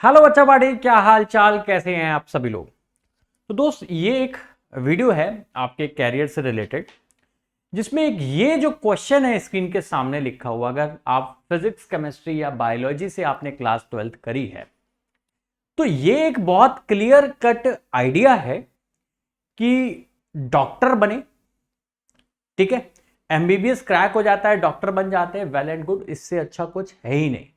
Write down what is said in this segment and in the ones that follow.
Hello बच्चा party, क्या हाल चाल, कैसे हैं आप सभी लोग। तो दोस्त, ये एक वीडियो है आपके कैरियर से रिलेटेड, जिसमें एक ये जो क्वेश्चन है स्क्रीन के सामने लिखा हुआ, अगर आप फिजिक्स केमिस्ट्री या बायोलॉजी से आपने क्लास 12th करी है तो ये एक बहुत क्लियर कट आइडिया है कि डॉक्टर बने। ठीक है, एमबीबीएस क्रैक हो जाता है, डॉक्टर बन जाते हैं, वेल एंड गुड, इससे अच्छा कुछ है ही नहीं।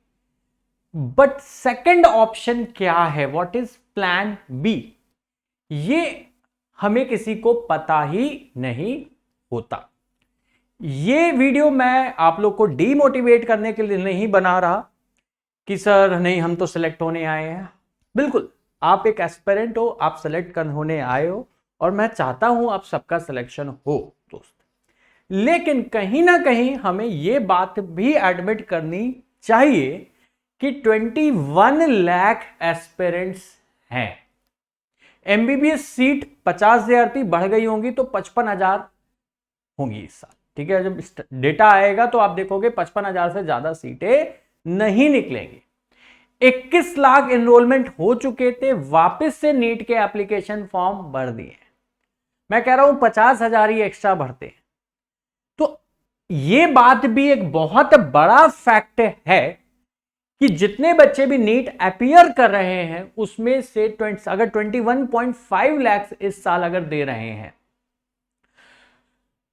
बट सेकंड ऑप्शन क्या है, व्हाट इज प्लान बी, ये हमें किसी को पता ही नहीं होता। ये वीडियो मैं आप लोग को डीमोटिवेट करने के लिए नहीं बना रहा कि सर नहीं हम तो सिलेक्ट होने आए हैं। बिल्कुल, आप एक एस्पिरेंट हो, आप सिलेक्ट होने आए हो और मैं चाहता हूं आप सबका सिलेक्शन हो दोस्त। लेकिन कहीं ना कहीं हमें यह बात भी एडमिट करनी चाहिए कि 21 लाख एस्पिरेंट्स हैं। एमबीबीएस सीट 50,000 थी, बढ़ गई होंगी तो 55,000 होंगी इस साल। ठीक है, जब डेटा आएगा तो आप देखोगे 55,000 से ज्यादा सीटें नहीं निकलेंगी। 21 लाख एनरोलमेंट हो चुके थे, वापस से नीट के एप्लीकेशन फॉर्म भर दिए। मैं कह रहा हूं 50,000 ही एक्स्ट्रा भरते हैं। तो यह बात भी एक बहुत बड़ा फैक्ट है कि जितने बच्चे भी नीट अपीयर कर रहे हैं उसमें से अगर 21.5 लाख इस साल अगर दे रहे हैं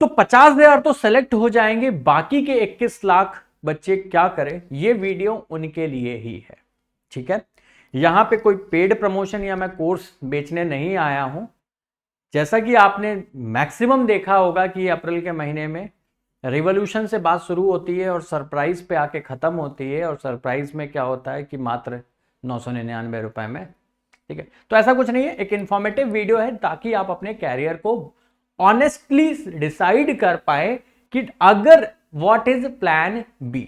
तो 50,000 तो सेलेक्ट हो जाएंगे। बाकी के 21 लाख बच्चे क्या करें, ये वीडियो उनके लिए ही है। ठीक है, यहां पे कोई पेड प्रमोशन या मैं कोर्स बेचने नहीं आया हूं। जैसा कि आपने मैक्सिमम देखा होगा कि अप्रैल के महीने में रिवॉल्यूशन से बात शुरू होती है और सरप्राइज पे आके खत्म होती है, और सरप्राइज में क्या होता है कि मात्र 999 रुपए में। ठीक है, तो ऐसा कुछ नहीं है, एक इंफॉर्मेटिव वीडियो है ताकि आप अपने कैरियर को ऑनेस्टली डिसाइड कर पाए कि अगर व्हाट इज प्लान बी।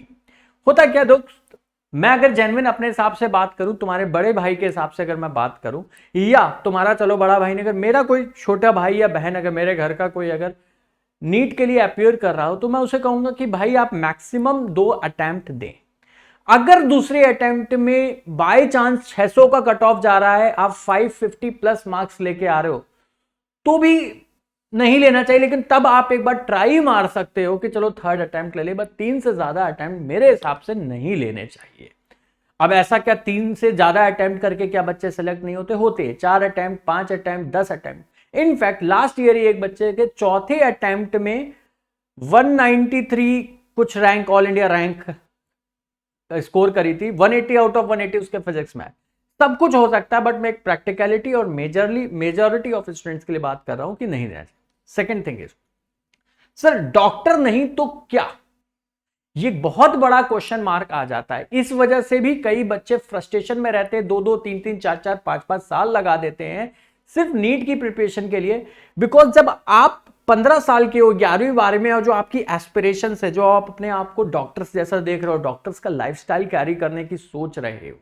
होता क्या दोस्त, मैं अगर जेन्युइन अपने हिसाब से बात करूं, तुम्हारे बड़े भाई के हिसाब से अगर मैं बात करूं, या तुम्हारा चलो बड़ा भाई ने, अगर मेरा कोई छोटा भाई या बहन, अगर मेरे घर का कोई अगर नीट के लिए अपीयर कर रहा हो तो मैं उसे कहूंगा कि भाई आप मैक्सिमम 2 अटेम्प्ट दें। अगर दूसरे अटेम्प्ट में बाय चांस 600 का कट ऑफ जा रहा है, आप 550 प्लस मार्क्स लेके आ रहे हो तो भी नहीं लेना चाहिए, लेकिन तब आप एक बार ट्राई मार सकते हो कि चलो थर्ड अटेम्प्ट ले ले। बस 3 से ज्यादा अटेम्प्ट मेरे हिसाब से नहीं लेने चाहिए। अब ऐसा क्या 3 से ज्यादा अटेम्प्ट करके क्या बच्चे सेलेक्ट नहीं होते? होते। 4 attempt, 5 attempt, 10 attempt. In fact last year ही एक बच्चे के चौथे अटेम्प्ट में 193 कुछ rank, all India rank score करी थी। 180 आउट ऑफ 180 उसके फिजिक्स में। सब कुछ हो सकता है, बट मैं एक प्रैक्टिकलिटी और मेजॉरिटी ऑफ स्टूडेंट्स के लिए बात कर रहा हूं कि नहीं देना चाहिए। Second thing is, sir doctor नहीं तो क्या, ये बहुत बड़ा क्वेश्चन मार्क आ जाता है। इस वजह से भी कई बच्चे फ्रस्ट्रेशन में रहते हैं, 2-2, 3-3, 4-4, 5-5 साल लगा देते हैं सिर्फ नीट की प्रिपरेशन के लिए। बिकॉज जब आप 15 साल के हो, 11वीं 12वीं में, और जो आपकी एस्पिरेशन है, जो आप अपने आप को डॉक्टर्स जैसा देख रहे हो, डॉक्टर्स का लाइफस्टाइल कैरी करने की सोच रहे हो,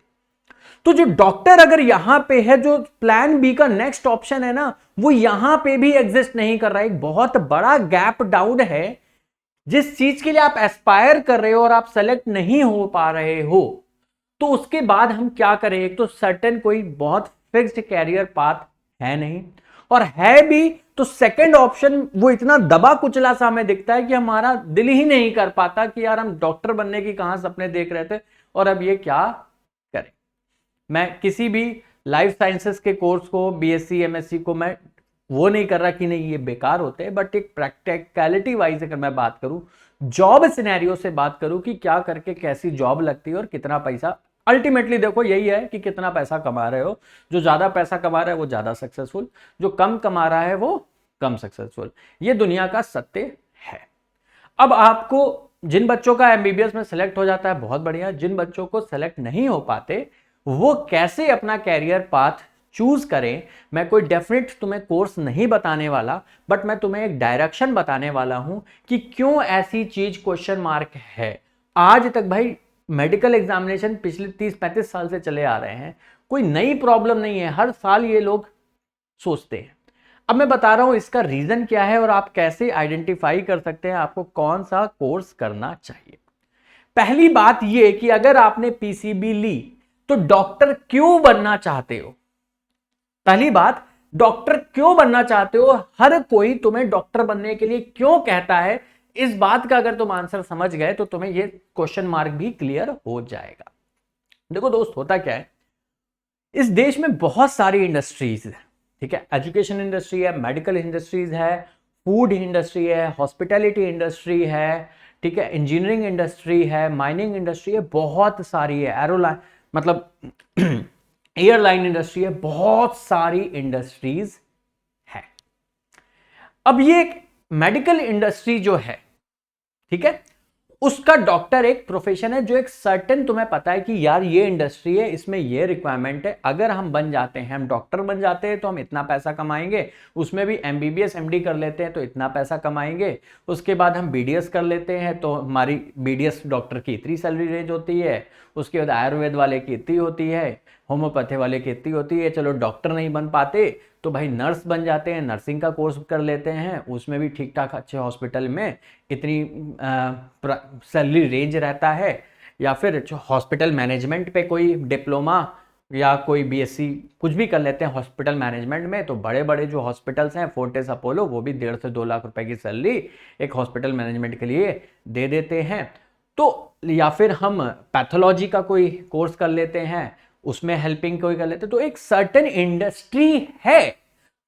तो जो डॉक्टर अगर यहां पे है, जो प्लान बी का नेक्स्ट ऑप्शन है ना, वो यहां पे भी एग्जिस्ट नहीं कर रहा है। एक बहुत बड़ा गैप डाउन है। जिस चीज के लिए आप एस्पायर कर रहे हो और आप सेलेक्ट नहीं हो पा रहे हो, तो उसके बाद हम क्या करें? एक तो सर्टेन कोई बहुत फिक्स्ड कैरियर पाथ है नहीं, और है भी तो सेकंड ऑप्शन वो इतना दबा कुचला सा हमें दिखता है कि हमारा दिल ही नहीं कर पाता कि यार हम डॉक्टर बनने की कहां सपने देख रहे थे और अब ये क्या करें। मैं किसी भी लाइफ साइंसेस के कोर्स को, बीएससी एमएससी को, मैं वो नहीं कर रहा कि नहीं ये बेकार होते हैं, बट एक प्रैक्टिकलिटी वाइज अगर मैं बात करूं, जॉब सिनेरियो से बात करूं कि क्या करके कैसी जॉब लगती है और कितना पैसा, अल्टीमेटली देखो यही है कि कितना पैसा कमा रहे हो। जो ज्यादा पैसा कमा रहा है वो ज्यादा सक्सेसफुल, जो कम कमा रहा है वो कम सक्सेसफुल। ये दुनिया का सत्य है। अब आपको, जिन बच्चों का एमबीबीएस में सेलेक्ट हो जाता है बहुत बढ़िया, जिन बच्चों को सेलेक्ट नहीं हो पाते वो कैसे अपना कैरियर पाथ चूज करें, मैं कोई डेफिनेट तुम्हें कोर्स नहीं बताने वाला, बट मैं तुम्हें एक डायरेक्शन बताने वाला हूं कि क्यों ऐसी चीज क्वेश्चन मार्क है। आज तक भाई मेडिकल एग्जामिनेशन पिछले 30-35 साल से चले आ रहे हैं, कोई नई प्रॉब्लम नहीं है, हर साल ये लोग सोचते हैं। अब मैं बता रहा हूं इसका रीजन क्या है और आप कैसे आइडेंटिफाई कर सकते हैं आपको कौन सा कोर्स करना चाहिए। पहली बात यह कि अगर आपने पीसीबी ली, तो डॉक्टर क्यों बनना चाहते हो? पहली बात, डॉक्टर क्यों बनना चाहते हो? हर कोई तुम्हें डॉक्टर बनने के लिए क्यों कहता है? इस बात का अगर तुम आंसर समझ गए तो तुम्हें ये क्वेश्चन मार्क भी क्लियर हो जाएगा। देखो दोस्त, होता क्या है, इस देश में बहुत सारी इंडस्ट्रीज है, ठीक है। एजुकेशन इंडस्ट्री है, मेडिकल इंडस्ट्रीज है, फूड इंडस्ट्री है, हॉस्पिटैलिटी इंडस्ट्री है, ठीक है, इंजीनियरिंग इंडस्ट्री है, माइनिंग इंडस्ट्री है, बहुत सारी है, एरोलाइन मतलब एयरलाइन इंडस्ट्री है, बहुत सारी इंडस्ट्रीज है। अब ये एक मेडिकल इंडस्ट्री जो है, ठीक है, उसका डॉक्टर एक प्रोफेशन है जो एक सर्टेन, तुम्हें पता है कि यार ये इंडस्ट्री है, इसमें ये रिक्वायरमेंट है, अगर हम बन जाते हैं, हम डॉक्टर बन जाते हैं तो हम इतना पैसा कमाएंगे, उसमें भी एमबीबीएस एमडी कर लेते हैं तो इतना पैसा कमाएंगे, उसके बाद हम बीडीएस कर लेते हैं तो हमारी बीडीएस डॉक्टर की इतनी सैलरी रेंज होती है, उसके बाद आयुर्वेद वाले की इतनी होती है, होम्योपैथी वाले की इतनी होती है। चलो डॉक्टर नहीं बन पाते तो भाई नर्स बन जाते हैं, नर्सिंग का कोर्स कर लेते हैं, उसमें भी ठीक ठाक अच्छे हॉस्पिटल में इतनी सैलरी रेंज रहता है। या फिर हॉस्पिटल मैनेजमेंट पे कोई डिप्लोमा या कोई बीएससी कुछ भी कर लेते हैं हॉस्पिटल मैनेजमेंट में, तो बड़े बड़े जो हॉस्पिटल्स हैं, फोर्टिस अपोलो, वो भी 1.5 से 2 लाख रुपए की सैलरी एक हॉस्पिटल मैनेजमेंट के लिए दे देते हैं। तो या फिर हम पैथोलॉजी का कोई कोर्स कर लेते हैं, उसमें हेल्पिंग कोई कर लेते हैं, तो एक सर्टेन इंडस्ट्री है।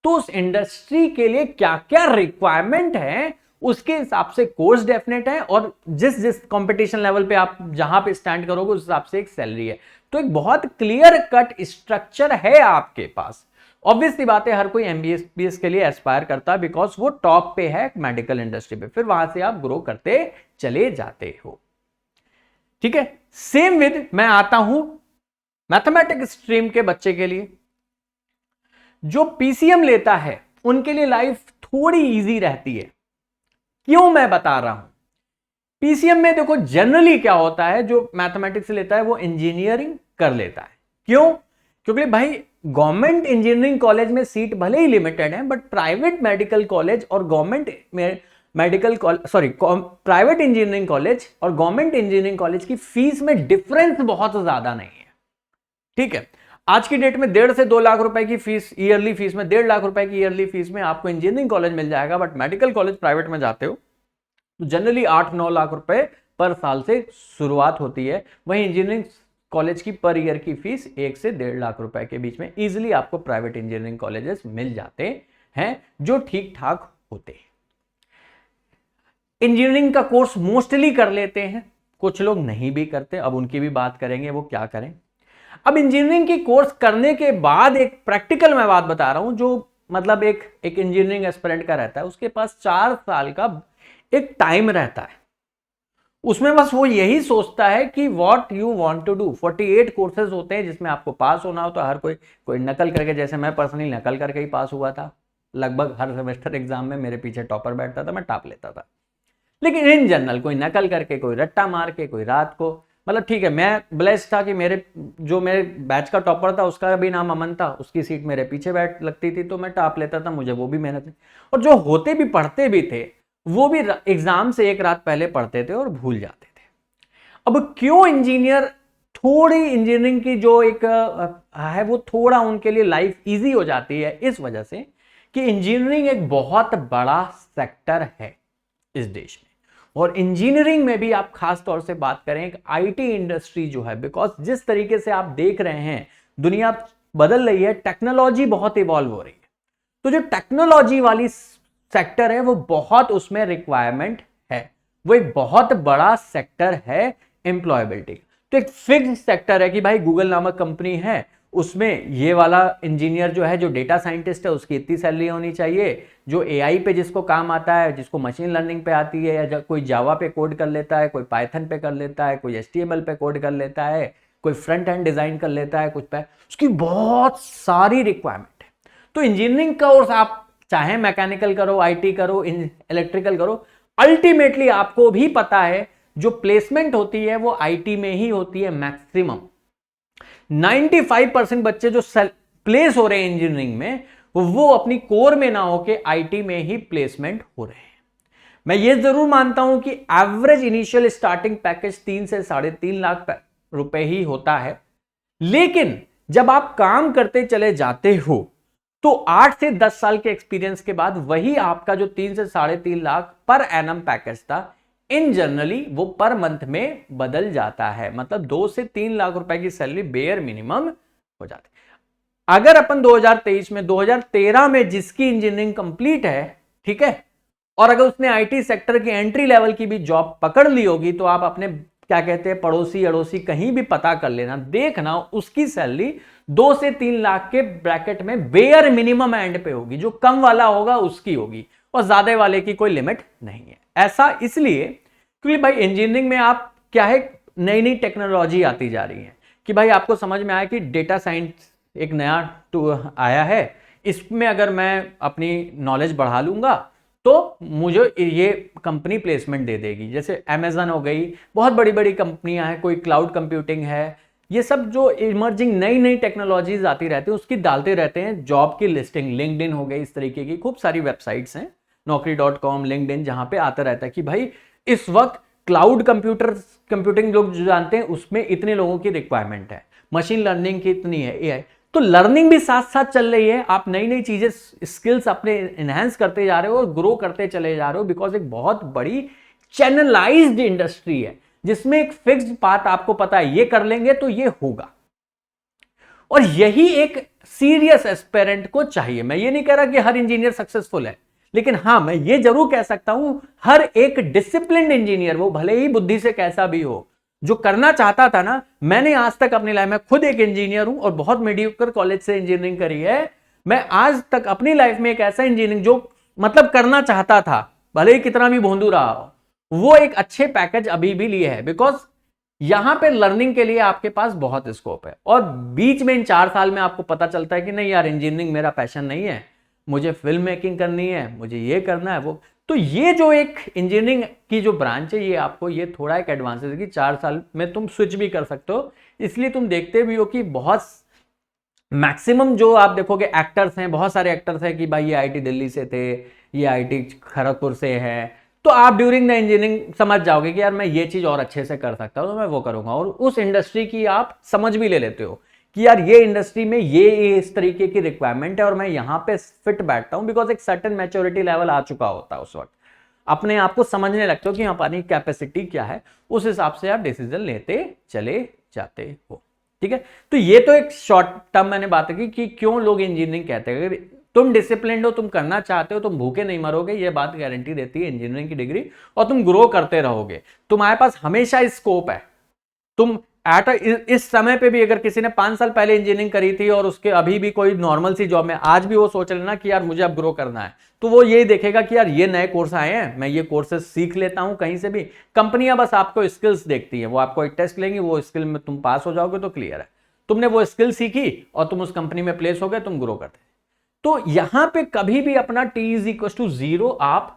तो उस इंडस्ट्री के लिए क्या क्या रिक्वायरमेंट है उसके हिसाब से कोर्स डेफिनेट है, और जिस जिस कंपटीशन लेवल पे आप जहां पे स्टैंड करोगे उस हिसाब से एक सैलरी है। तो एक बहुत क्लियर कट स्ट्रक्चर है आपके पास। ऑब्वियसली बात है, हर कोई एमबीबीएस के लिए एस्पायर करता है बिकॉज वो टॉप पे है मेडिकल इंडस्ट्री पे, फिर वहां से आप ग्रो करते चले जाते हो, ठीक है। सेम विद मैं आता हूं मैथमेटिक्स स्ट्रीम के बच्चे के लिए। जो पीसीएम लेता है उनके लिए लाइफ थोड़ी इजी रहती है। क्यों मैं बता रहा हूं? पीसीएम में देखो जनरली क्या होता है, जो मैथमेटिक्स लेता है वो इंजीनियरिंग कर लेता है। क्यों? क्योंकि भाई गवर्नमेंट इंजीनियरिंग कॉलेज में सीट भले ही लिमिटेड है, बट प्राइवेट मेडिकल कॉलेज और government medical college, sorry, private engineering college और गवर्नमेंट इंजीनियरिंग कॉलेज की फीस में डिफरेंस बहुत ज्यादा नहीं है, ठीक है। आज की डेट में 1.5 से 2 लाख रुपए की फीस, ईयरली फीस में 1.5 लाख रुपए की ईयरली फीस में आपको इंजीनियरिंग कॉलेज मिल जाएगा, बट मेडिकल कॉलेज प्राइवेट में जाते हो तो जनरली 8-9 लाख रुपए पर साल से शुरुआत होती है। वहीं इंजीनियरिंग कॉलेज की पर ईयर की फीस 1 से 1.5 लाख रुपए के बीच में इजीली आपको प्राइवेट इंजीनियरिंग कॉलेजेस मिल जाते हैं जो ठीक ठाक होते हैं। इंजीनियरिंग का कोर्स मोस्टली कर लेते हैं, कुछ लोग नहीं भी करते, अब उनकी भी बात करेंगे वो क्या करें। अब इंजीनियरिंग की कोर्स करने के बाद एक प्रैक्टिकल मैं बात बता रहा हूं, जो मतलब एक इंजीनियरिंग एस्पिरेंट का रहता है, उसके पास 4 साल का एक टाइम रहता है। उसमें बस वो यही सोचता है कि what you want to do. 48 courses होते हैं जिसमें आपको पास होना हो, तो हर कोई नकल करके, जैसे मैं पर्सनली नकल करके ही पास हुआ था। लगभग हर सेमेस्टर एग्जाम में मेरे पीछे टॉपर बैठता था, मैं टॉप लेता था। लेकिन इन जनरल कोई नकल करके, कोई रट्टा मार के, कोई रात को, मतलब ठीक है, मैं ब्लेस्ड था कि मेरे बैच का टॉपर था उसका भी नाम अमन था, उसकी सीट मेरे पीछे बैठ लगती थी तो मैं टॉप लेता था, मुझे वो भी मेहनत। और जो होते भी पढ़ते भी थे वो भी एग्जाम से एक रात पहले पढ़ते थे और भूल जाते थे। अब क्यों थोड़ी इंजीनियरिंग की जो एक है वो थोड़ा उनके लिए लाइफ इजी हो जाती है, इस वजह से कि इंजीनियरिंग एक बहुत बड़ा सेक्टर है इस देश में। और इंजीनियरिंग में भी आप खास तौर से बात करें, एक आईटी इंडस्ट्री जो है, बिकॉज जिस तरीके से आप देख रहे हैं दुनिया बदल रही है, टेक्नोलॉजी बहुत इवॉल्व हो रही है, तो जो टेक्नोलॉजी वाली सेक्टर है वो बहुत उसमें रिक्वायरमेंट है, वो एक बहुत बड़ा सेक्टर है एम्प्लॉयबिलिटी। तो एक फिक्स सेक्टर है कि भाई गूगल नामक कंपनी है, उसमें ये वाला इंजीनियर जो है, जो डेटा साइंटिस्ट है, उसकी इतनी सैलरी होनी चाहिए। जो एआई पे जिसको काम आता है, जिसको मशीन लर्निंग पे आती है, या कोई जावा पे कोड कर लेता है, कोई पाइथन पे कर लेता है, कोई एचटीएमएल पे कोड कर लेता है, कोई फ्रंट एंड डिजाइन कर लेता है, कुछ पे, उसकी बहुत सारी रिक्वायरमेंट है। तो इंजीनियरिंग कोर्स आप चाहे मैकेनिकल करो, आईटी करो, इलेक्ट्रिकल करो, अल्टीमेटली आपको भी पता है जो प्लेसमेंट होती है वो आईटी में ही होती है। मैक्सिमम 95% बच्चे जो प्लेस हो रहे हैं इंजीनियरिंग में, वो अपनी कोर में ना होके आईटी में ही प्लेसमेंट हो रहे हैं। मैं ये जरूर मानता हूं कि एवरेज इनिशियल स्टार्टिंग पैकेज 3 से 3.5 लाख रुपए ही होता है, लेकिन जब आप काम करते चले जाते हो तो 8 से 10 साल के एक्सपीरियंस के बाद वही आपका जो 3 से 3.5 लाख पर एनम पैकेज था, इन जनरली वो पर मंथ में बदल जाता है। मतलब 2 से 3 लाख रुपए की सैलरी बेयर मिनिमम हो जाती है। अगर अपन 2023 में 2013 में जिसकी इंजीनियरिंग कंप्लीट है, ठीक है, और अगर उसने आईटी सेक्टर की एंट्री लेवल की भी जॉब पकड़ ली होगी, तो आप अपने क्या कहते हैं पड़ोसी अड़ोसी कहीं भी पता कर लेना, देखना उसकी सैलरी 2 से 3 लाख के ब्रैकेट में बेयर मिनिमम एंड पे होगी। जो कम वाला होगा उसकी होगी, और ज्यादा वाले की कोई लिमिट नहीं है। ऐसा इसलिए क्योंकि भाई इंजीनियरिंग में आप क्या है, नई नई टेक्नोलॉजी आती जा रही है कि भाई आपको समझ में आया कि डेटा साइंस एक नया आया है, इसमें अगर मैं अपनी नॉलेज बढ़ा लूंगा तो मुझे ये कंपनी प्लेसमेंट दे देगी। जैसे अमेजन हो गई, बहुत बड़ी बड़ी कंपनियां हैं, कोई क्लाउड कंप्यूटिंग है, ये सब जो इमर्जिंग नई नई टेक्नोलॉजीज आती रहती है उसकी डालते रहते हैं जॉब की लिस्टिंग। लिंक्डइन हो गई, इस तरीके की खूब सारी वेबसाइट्स हैं, naukri.com, लिंक्डइन, जहां पे आता रहता है कि भाई इस वक्त क्लाउड कंप्यूटिंग लोग जो जानते हैं उसमें इतने लोगों की रिक्वायरमेंट है, मशीन लर्निंग की इतनी है, एआई। तो लर्निंग भी साथ साथ चल रही है, आप नई नई चीजें स्किल्स अपने एनहांस करते जा रहे हो और ग्रो करते चले जा रहे हो, बिकॉज एक बहुत बड़ी चैनलाइज्ड इंडस्ट्री है जिसमें एक फिक्स्ड पाथ आपको पता है, ये कर लेंगे तो ये होगा। और यही एक सीरियस एस्पिरेंट को चाहिए। मैं ये नहीं कह रहा कि हर इंजीनियर सक्सेसफुल है, लेकिन हां मैं ये जरूर कह सकता हूं हर एक डिसिप्लिन्ड इंजीनियर, वो भले ही बुद्धि से कैसा भी हो, जो करना चाहता था ना, मैंने आज तक अपनी लाइफ में, खुद एक इंजीनियर हूं और बहुत मीडियोकर कॉलेज से इंजीनियरिंग करी है, मैं आज तक अपनी लाइफ में एक ऐसा इंजीनियरिंग जो मतलब करना चाहता था, भले ही कितना भी भोंदू रहा हो, वो एक अच्छे पैकेज अभी भी लिए है। बिकॉज यहां पे लर्निंग के लिए आपके पास बहुत स्कोप है, और बीच में इन 4 साल में आपको पता चलता है कि नहीं यार इंजीनियरिंग मेरा पैशन नहीं है, मुझे फिल्म मेकिंग करनी है, मुझे ये करना है वो। तो ये जो एक इंजीनियरिंग की जो ब्रांच है, ये आपको ये थोड़ा एक एडवांटेज है कि 4 साल में तुम स्विच भी कर सकते हो। इसलिए तुम देखते भी हो कि बहुत मैक्सिमम जो आप देखोगे एक्टर्स हैं, बहुत सारे एक्टर्स हैं कि भाई ये आईटी दिल्ली से थे, ये आईटी खड़गपुर से है, तो आप ड्यूरिंग द इंजीनियरिंग समझ जाओगे कि यार मैं ये चीज और अच्छे से कर सकता हूं तो मैं वो करूंगा, और उस इंडस्ट्री की आप समझ भी ले लेते हो कि यार ये इंडस्ट्री में ये इस तरीके की रिक्वायरमेंट है और मैं यहां पे फिट बैठता हूं, बिकॉज एक सर्टेन मैच्योरिटी लेवल आ चुका होता है उस वक्त, अपने आप को समझने लगते हो कि हमारी कैपेसिटी क्या है, उस हिसाब से आप डिसीजन लेते चले जाते हो। ठीक है, तो ये तो एक शॉर्ट टर्म मैंने बात की कि क्यों लोग इंजीनियरिंग कहते हैं। अगर तुम डिसिप्लिन हो, तुम करना चाहते हो, तुम भूखे नहीं मरोगे, ये बात गारंटी देती है इंजीनियरिंग की डिग्री, और तुम ग्रो करते रहोगे, तुम्हारे पास हमेशा स्कोप है। तुम इस समय पे भी अगर किसी ने 5 साल पहले इंजीनियरिंग करी थी और उसके अभी भी कोई नॉर्मल सी जॉब में, आज भी वो सोच लेना कि यार मुझे अब ग्रो करना है, तो वो ये देखेगा कि यार ये नए कोर्स आए हैं, मैं ये कोर्सेज सीख लेता हूं कहीं से भी। कंपनियां बस आपको स्किल्स देखती है, वो आपको एक टेस्ट लेंगी, वो स्किल में तुम पास हो जाओगे तो क्लियर है, तुमने वो स्किल सीखी और तुम उस कंपनी में प्लेस हो गए, तुम ग्रो करते। तो यहां पे कभी भी अपना T=0 आप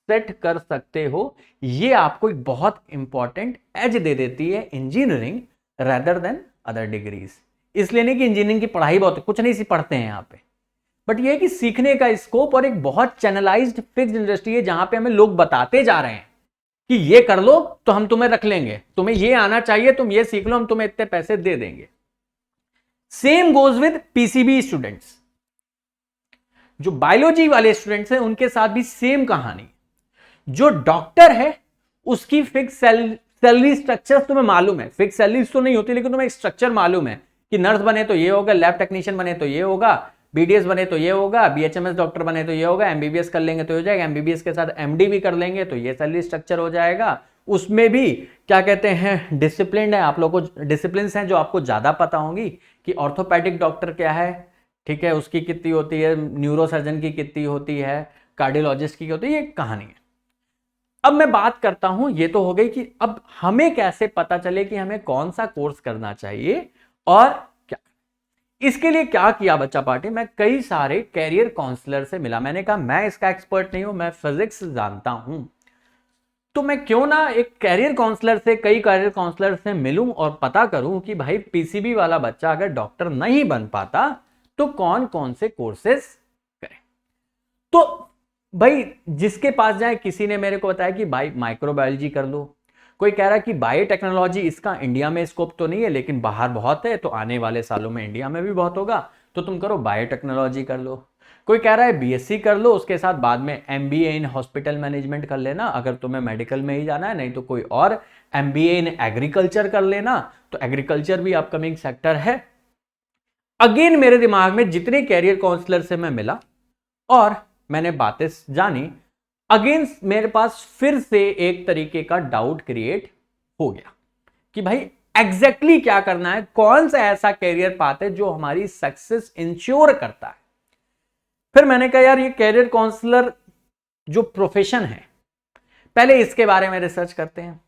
सेट कर सकते हो। ये आपको एक बहुत इंपॉर्टेंट एज दे देती है engineering rather than other degrees. इसलिए नहीं कि इंजीनियरिंग की पढ़ाई बहुत कुछ नहीं सी पढ़ते हैं यहां पे, बट ये कि सीखने का स्कोप और एक बहुत चैनलाइज्ड फिक्स्ड इंडस्ट्री है जहां पे हमें लोग बताते जा रहे हैं कि ये कर लो तो हम तुम्हें रख लेंगे, तुम्हें ये आना चाहिए, तुम ये सीख लो, हम तुम्हें इतने पैसे दे देंगे। Same goes with PCB students, जो बायोलॉजी वाले स्टूडेंट्स हैं उनके साथ भी सेम कहानी। जो डॉक्टर है उसकी फिक्स सैलरी स्ट्रक्चर तुम्हें मालूम है, फिक्स सैलरी तो नहीं होती लेकिन तुम्हें स्ट्रक्चर मालूम है कि नर्स बने तो ये होगा, लैब टेक्नीशियन बने तो ये होगा, बीडीएस बने तो ये होगा, बीएचएमएस डॉक्टर बने तो ये होगा, एमबीबीएस कर लेंगे तो हो जाएगा, एमबीबीएस के साथ एमडी भी कर लेंगे तो ये सैलरी स्ट्रक्चर हो जाएगा। उसमें भी क्या कहते हैं डिसिप्लिन है, आप लोगों को डिसिप्लिन हैं जो आपको ज्यादा पता होंगी कि ऑर्थोपेडिक डॉक्टर क्या है, ठीक है, उसकी कितनी होती है, न्यूरोसर्जन की कितनी होती है, कार्डियोलॉजिस्ट की होती है, ये कहानी है। अब मैं बात करता हूं, ये तो हो गई कि अब हमें कैसे पता चले कि हमें कौन सा कोर्स करना चाहिए और क्या। इसके लिए क्या किया बच्चा पार्टी, मैं कई सारे कैरियर काउंसलर से मिला। मैंने कहा मैं इसका एक्सपर्ट नहीं हूं, मैं फिजिक्स जानता हूं, तो मैं क्यों ना एक कैरियर काउंसलर से, कई कैरियर काउंसलर से मिलूं और पता करूं कि भाई पीसीबी वाला बच्चा अगर डॉक्टर नहीं बन पाता तो कौन कौन से कोर्सेस करें। तो भाई जिसके पास जाए, किसी ने मेरे को बताया कि भाई माइक्रोबायोलॉजी कर लो, कोई कह रहा है कि बायोटेक्नोलॉजी इसका इंडिया में स्कोप तो नहीं है लेकिन बाहर बहुत है, तो आने वाले सालों में इंडिया में भी बहुत होगा, तो तुम करो बायोटेक्नोलॉजी कर लो। कोई कह रहा है बीएससी कर लो, उसके साथ बाद में एमबीए इन हॉस्पिटल मैनेजमेंट कर लेना अगर तुम्हें मेडिकल में ही जाना है, नहीं तो कोई और एमबीए इन एग्रीकल्चर कर लेना, तो एग्रीकल्चर भी अपकमिंग सेक्टर है। अगेन मेरे दिमाग में जितने कैरियर काउंसलर से मैं मिला और मैंने बातें जानी, अगेन मेरे पास फिर से एक तरीके का डाउट क्रिएट हो गया कि भाई एग्जैक्टली क्या करना है, कौन सा ऐसा कैरियर पाथ है जो हमारी सक्सेस इंश्योर करता है। फिर मैंने कहा यार ये कैरियर काउंसलर जो प्रोफेशन है, पहले इसके बारे में रिसर्च करते हैं।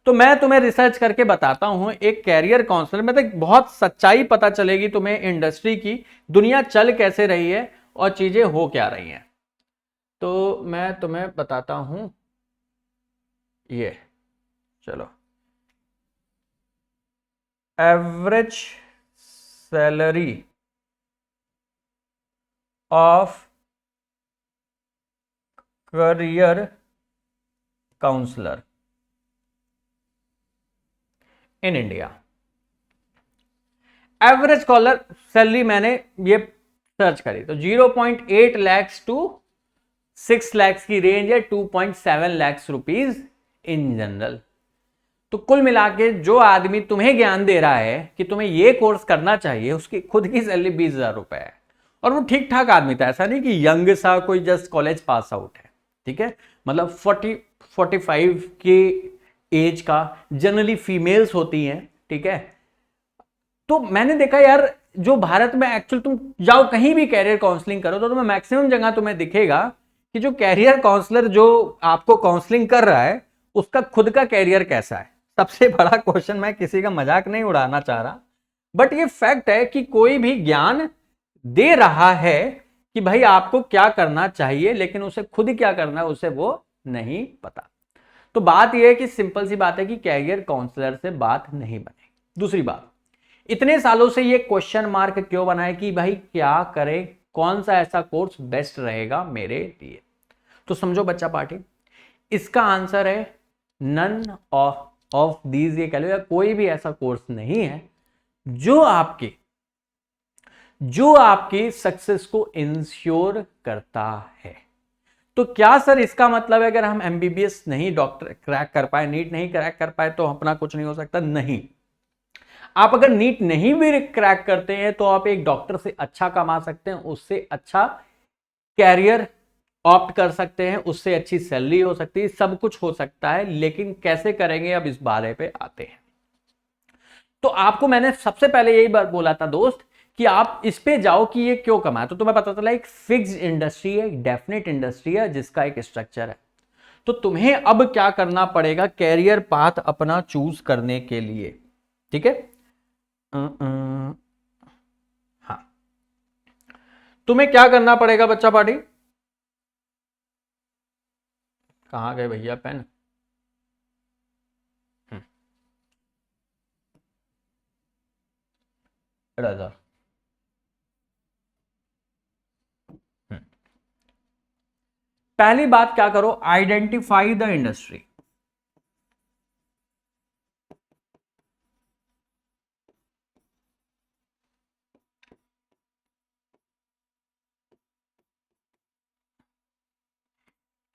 तो मैं तुम्हें रिसर्च करके बताता हूं एक कैरियर काउंसलर में, तो बहुत सच्चाई पता चलेगी तुम्हें इंडस्ट्री की, दुनिया चल कैसे रही है और चीजें हो क्या रही हैं। तो मैं तुम्हें बताता हूं ये, चलो, average salary of career counsellor in India. Average collar salary मैंने ये सर्च करी तो 0.8 lakhs टू 6 lakhs की रेंज है, 2.7 lakhs रुपीज इन जनरल। तो कुल मिला के जो आदमी तुम्हें ज्ञान दे रहा है कि तुम्हें ये कोर्स करना चाहिए, उसकी खुद की सैलरी 20,000 रुपए है। और वो ठीक ठाक आदमी था, ऐसा नहीं कि यंग सा कोई जस्ट कॉलेज पास आउट है, ठीक है, मतलब 40-45 की एज का, जनरली फीमेल्स होती हैं, ठीक है। तो मैंने देखा यार जो भारत में एक्चुअल तुम जाओ कहीं भी कैरियर काउंसलिंग करो तो तुम्हें मैक्सिमम जगह तुम्हें दिखेगा कि जो कैरियर काउंसलर जो आपको काउंसलिंग कर रहा है उसका खुद का कैरियर कैसा है। सबसे बड़ा क्वेश्चन, मैं किसी का मजाक नहीं उड़ाना चाह रहा, बट ये फैक्ट है कि कोई भी ज्ञान दे रहा है कि भाई आपको क्या करना चाहिए, लेकिन उसे खुद क्या करना है उसे वो नहीं पता। तो बात यह है कि सिंपल सी बात है कि कैरियर काउंसलर से बात नहीं बनेगी। दूसरी बात, इतने सालों से ये क्वेश्चन मार्क क्यों बना है कि भाई क्या करें, कौन सा ऐसा कोर्स बेस्ट रहेगा मेरे लिए। तो समझो बच्चा पार्टी, इसका आंसर है नन ऑफ दीज, ये कह लो या कोई भी ऐसा कोर्स नहीं है जो आपकी सक्सेस को इंश्योर करता है। तो क्या सर इसका मतलब है अगर हम एमबीबीएस नहीं डॉक्टर क्रैक कर पाए, नीट नहीं क्रैक कर पाए तो अपना कुछ नहीं हो सकता? नहीं। आप अगर नीट नहीं भी क्रैक करते हैं तो आप एक डॉक्टर से अच्छा कमा सकते हैं, उससे अच्छा कैरियर ऑप्ट कर सकते हैं, उससे अच्छी सैलरी हो सकती है, सब कुछ हो सकता है, लेकिन कैसे करेंगे अब इस बारे पे आते हैं। तो आपको मैंने सबसे पहले यही बात बोला था दोस्त कि आप इस पे जाओ कि ये क्यों कमाए। तो तुम्हें पता चला एक फिक्स्ड इंडस्ट्री है, एक डेफिनेट इंडस्ट्री है जिसका एक स्ट्रक्चर है। तो तुम्हें अब क्या करना पड़ेगा कैरियर पाथ अपना चूज करने के लिए, ठीक है। हाँ, तुम्हें क्या करना पड़ेगा बच्चा पार्टी, कहां गए भैया पेन? राजा, पहली बात क्या करो, आइडेंटिफाई द इंडस्ट्री।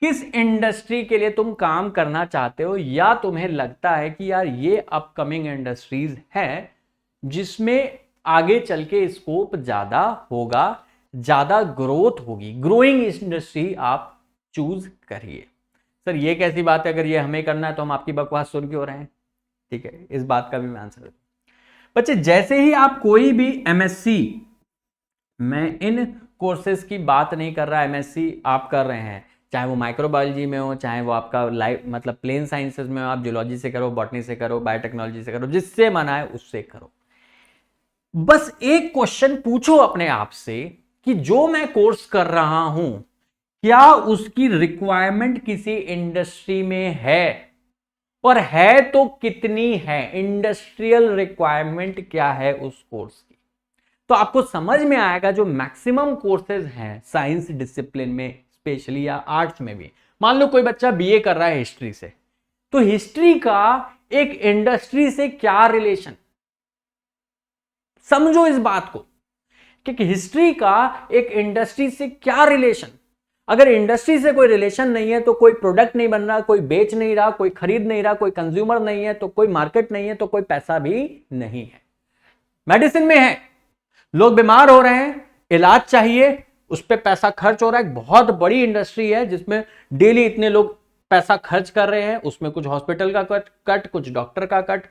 किस इंडस्ट्री के लिए तुम काम करना चाहते हो, या तुम्हें लगता है कि यार ये अपकमिंग इंडस्ट्रीज है जिसमें आगे चल के स्कोप ज्यादा होगा, ज्यादा ग्रोथ होगी, ग्रोइंग इंडस्ट्री आप चूज करिए। सर ये कैसी बात है, अगर ये हमें करना है तो हम आपकी बकवास सुन क्यों रहे हैं? ठीक है, इस बात का भी मैं आंसर दूं। बच्चे जैसे ही आप कोई भी एमएससी, मैं इन कोर्सेज की बात नहीं कर रहा, एमएससी आप कर रहे हैं, चाहे वो माइक्रोबायोलॉजी में हो, चाहे वो आपका लाइफ मतलब प्लेन साइंसेज में हो, आप जियोलॉजी से करो, बॉटनी से करो, बायोटेक्नोलॉजी से करो, जिससे मन आए उससे करो। बस एक क्वेश्चन पूछो अपने आप से कि जो मैं कोर्स कर रहा हूं क्या उसकी रिक्वायरमेंट किसी इंडस्ट्री में है, और है तो कितनी है, इंडस्ट्रियल रिक्वायरमेंट क्या है उस कोर्स की। तो आपको समझ में आएगा जो मैक्सिमम कोर्सेज हैं साइंस डिसिप्लिन में स्पेशली, या आर्ट्स में भी। मान लो कोई बच्चा बीए कर रहा है हिस्ट्री से, तो हिस्ट्री का एक इंडस्ट्री से क्या रिलेशन, समझो इस बात को कि हिस्ट्री का एक इंडस्ट्री से क्या रिलेशन। अगर इंडस्ट्री से कोई रिलेशन नहीं है तो कोई प्रोडक्ट नहीं बन रहा, कोई बेच नहीं रहा, कोई खरीद नहीं रहा, कोई कंज्यूमर नहीं है, तो कोई मार्केट नहीं है, तो कोई पैसा भी नहीं है। मेडिसिन में है, लोग बीमार हो रहे हैं, इलाज चाहिए, उस पर पैसा खर्च हो रहा है, बहुत बड़ी इंडस्ट्री है जिसमें डेली इतने लोग पैसा खर्च कर रहे हैं, उसमें कुछ हॉस्पिटल का कट, कुछ डॉक्टर का कट,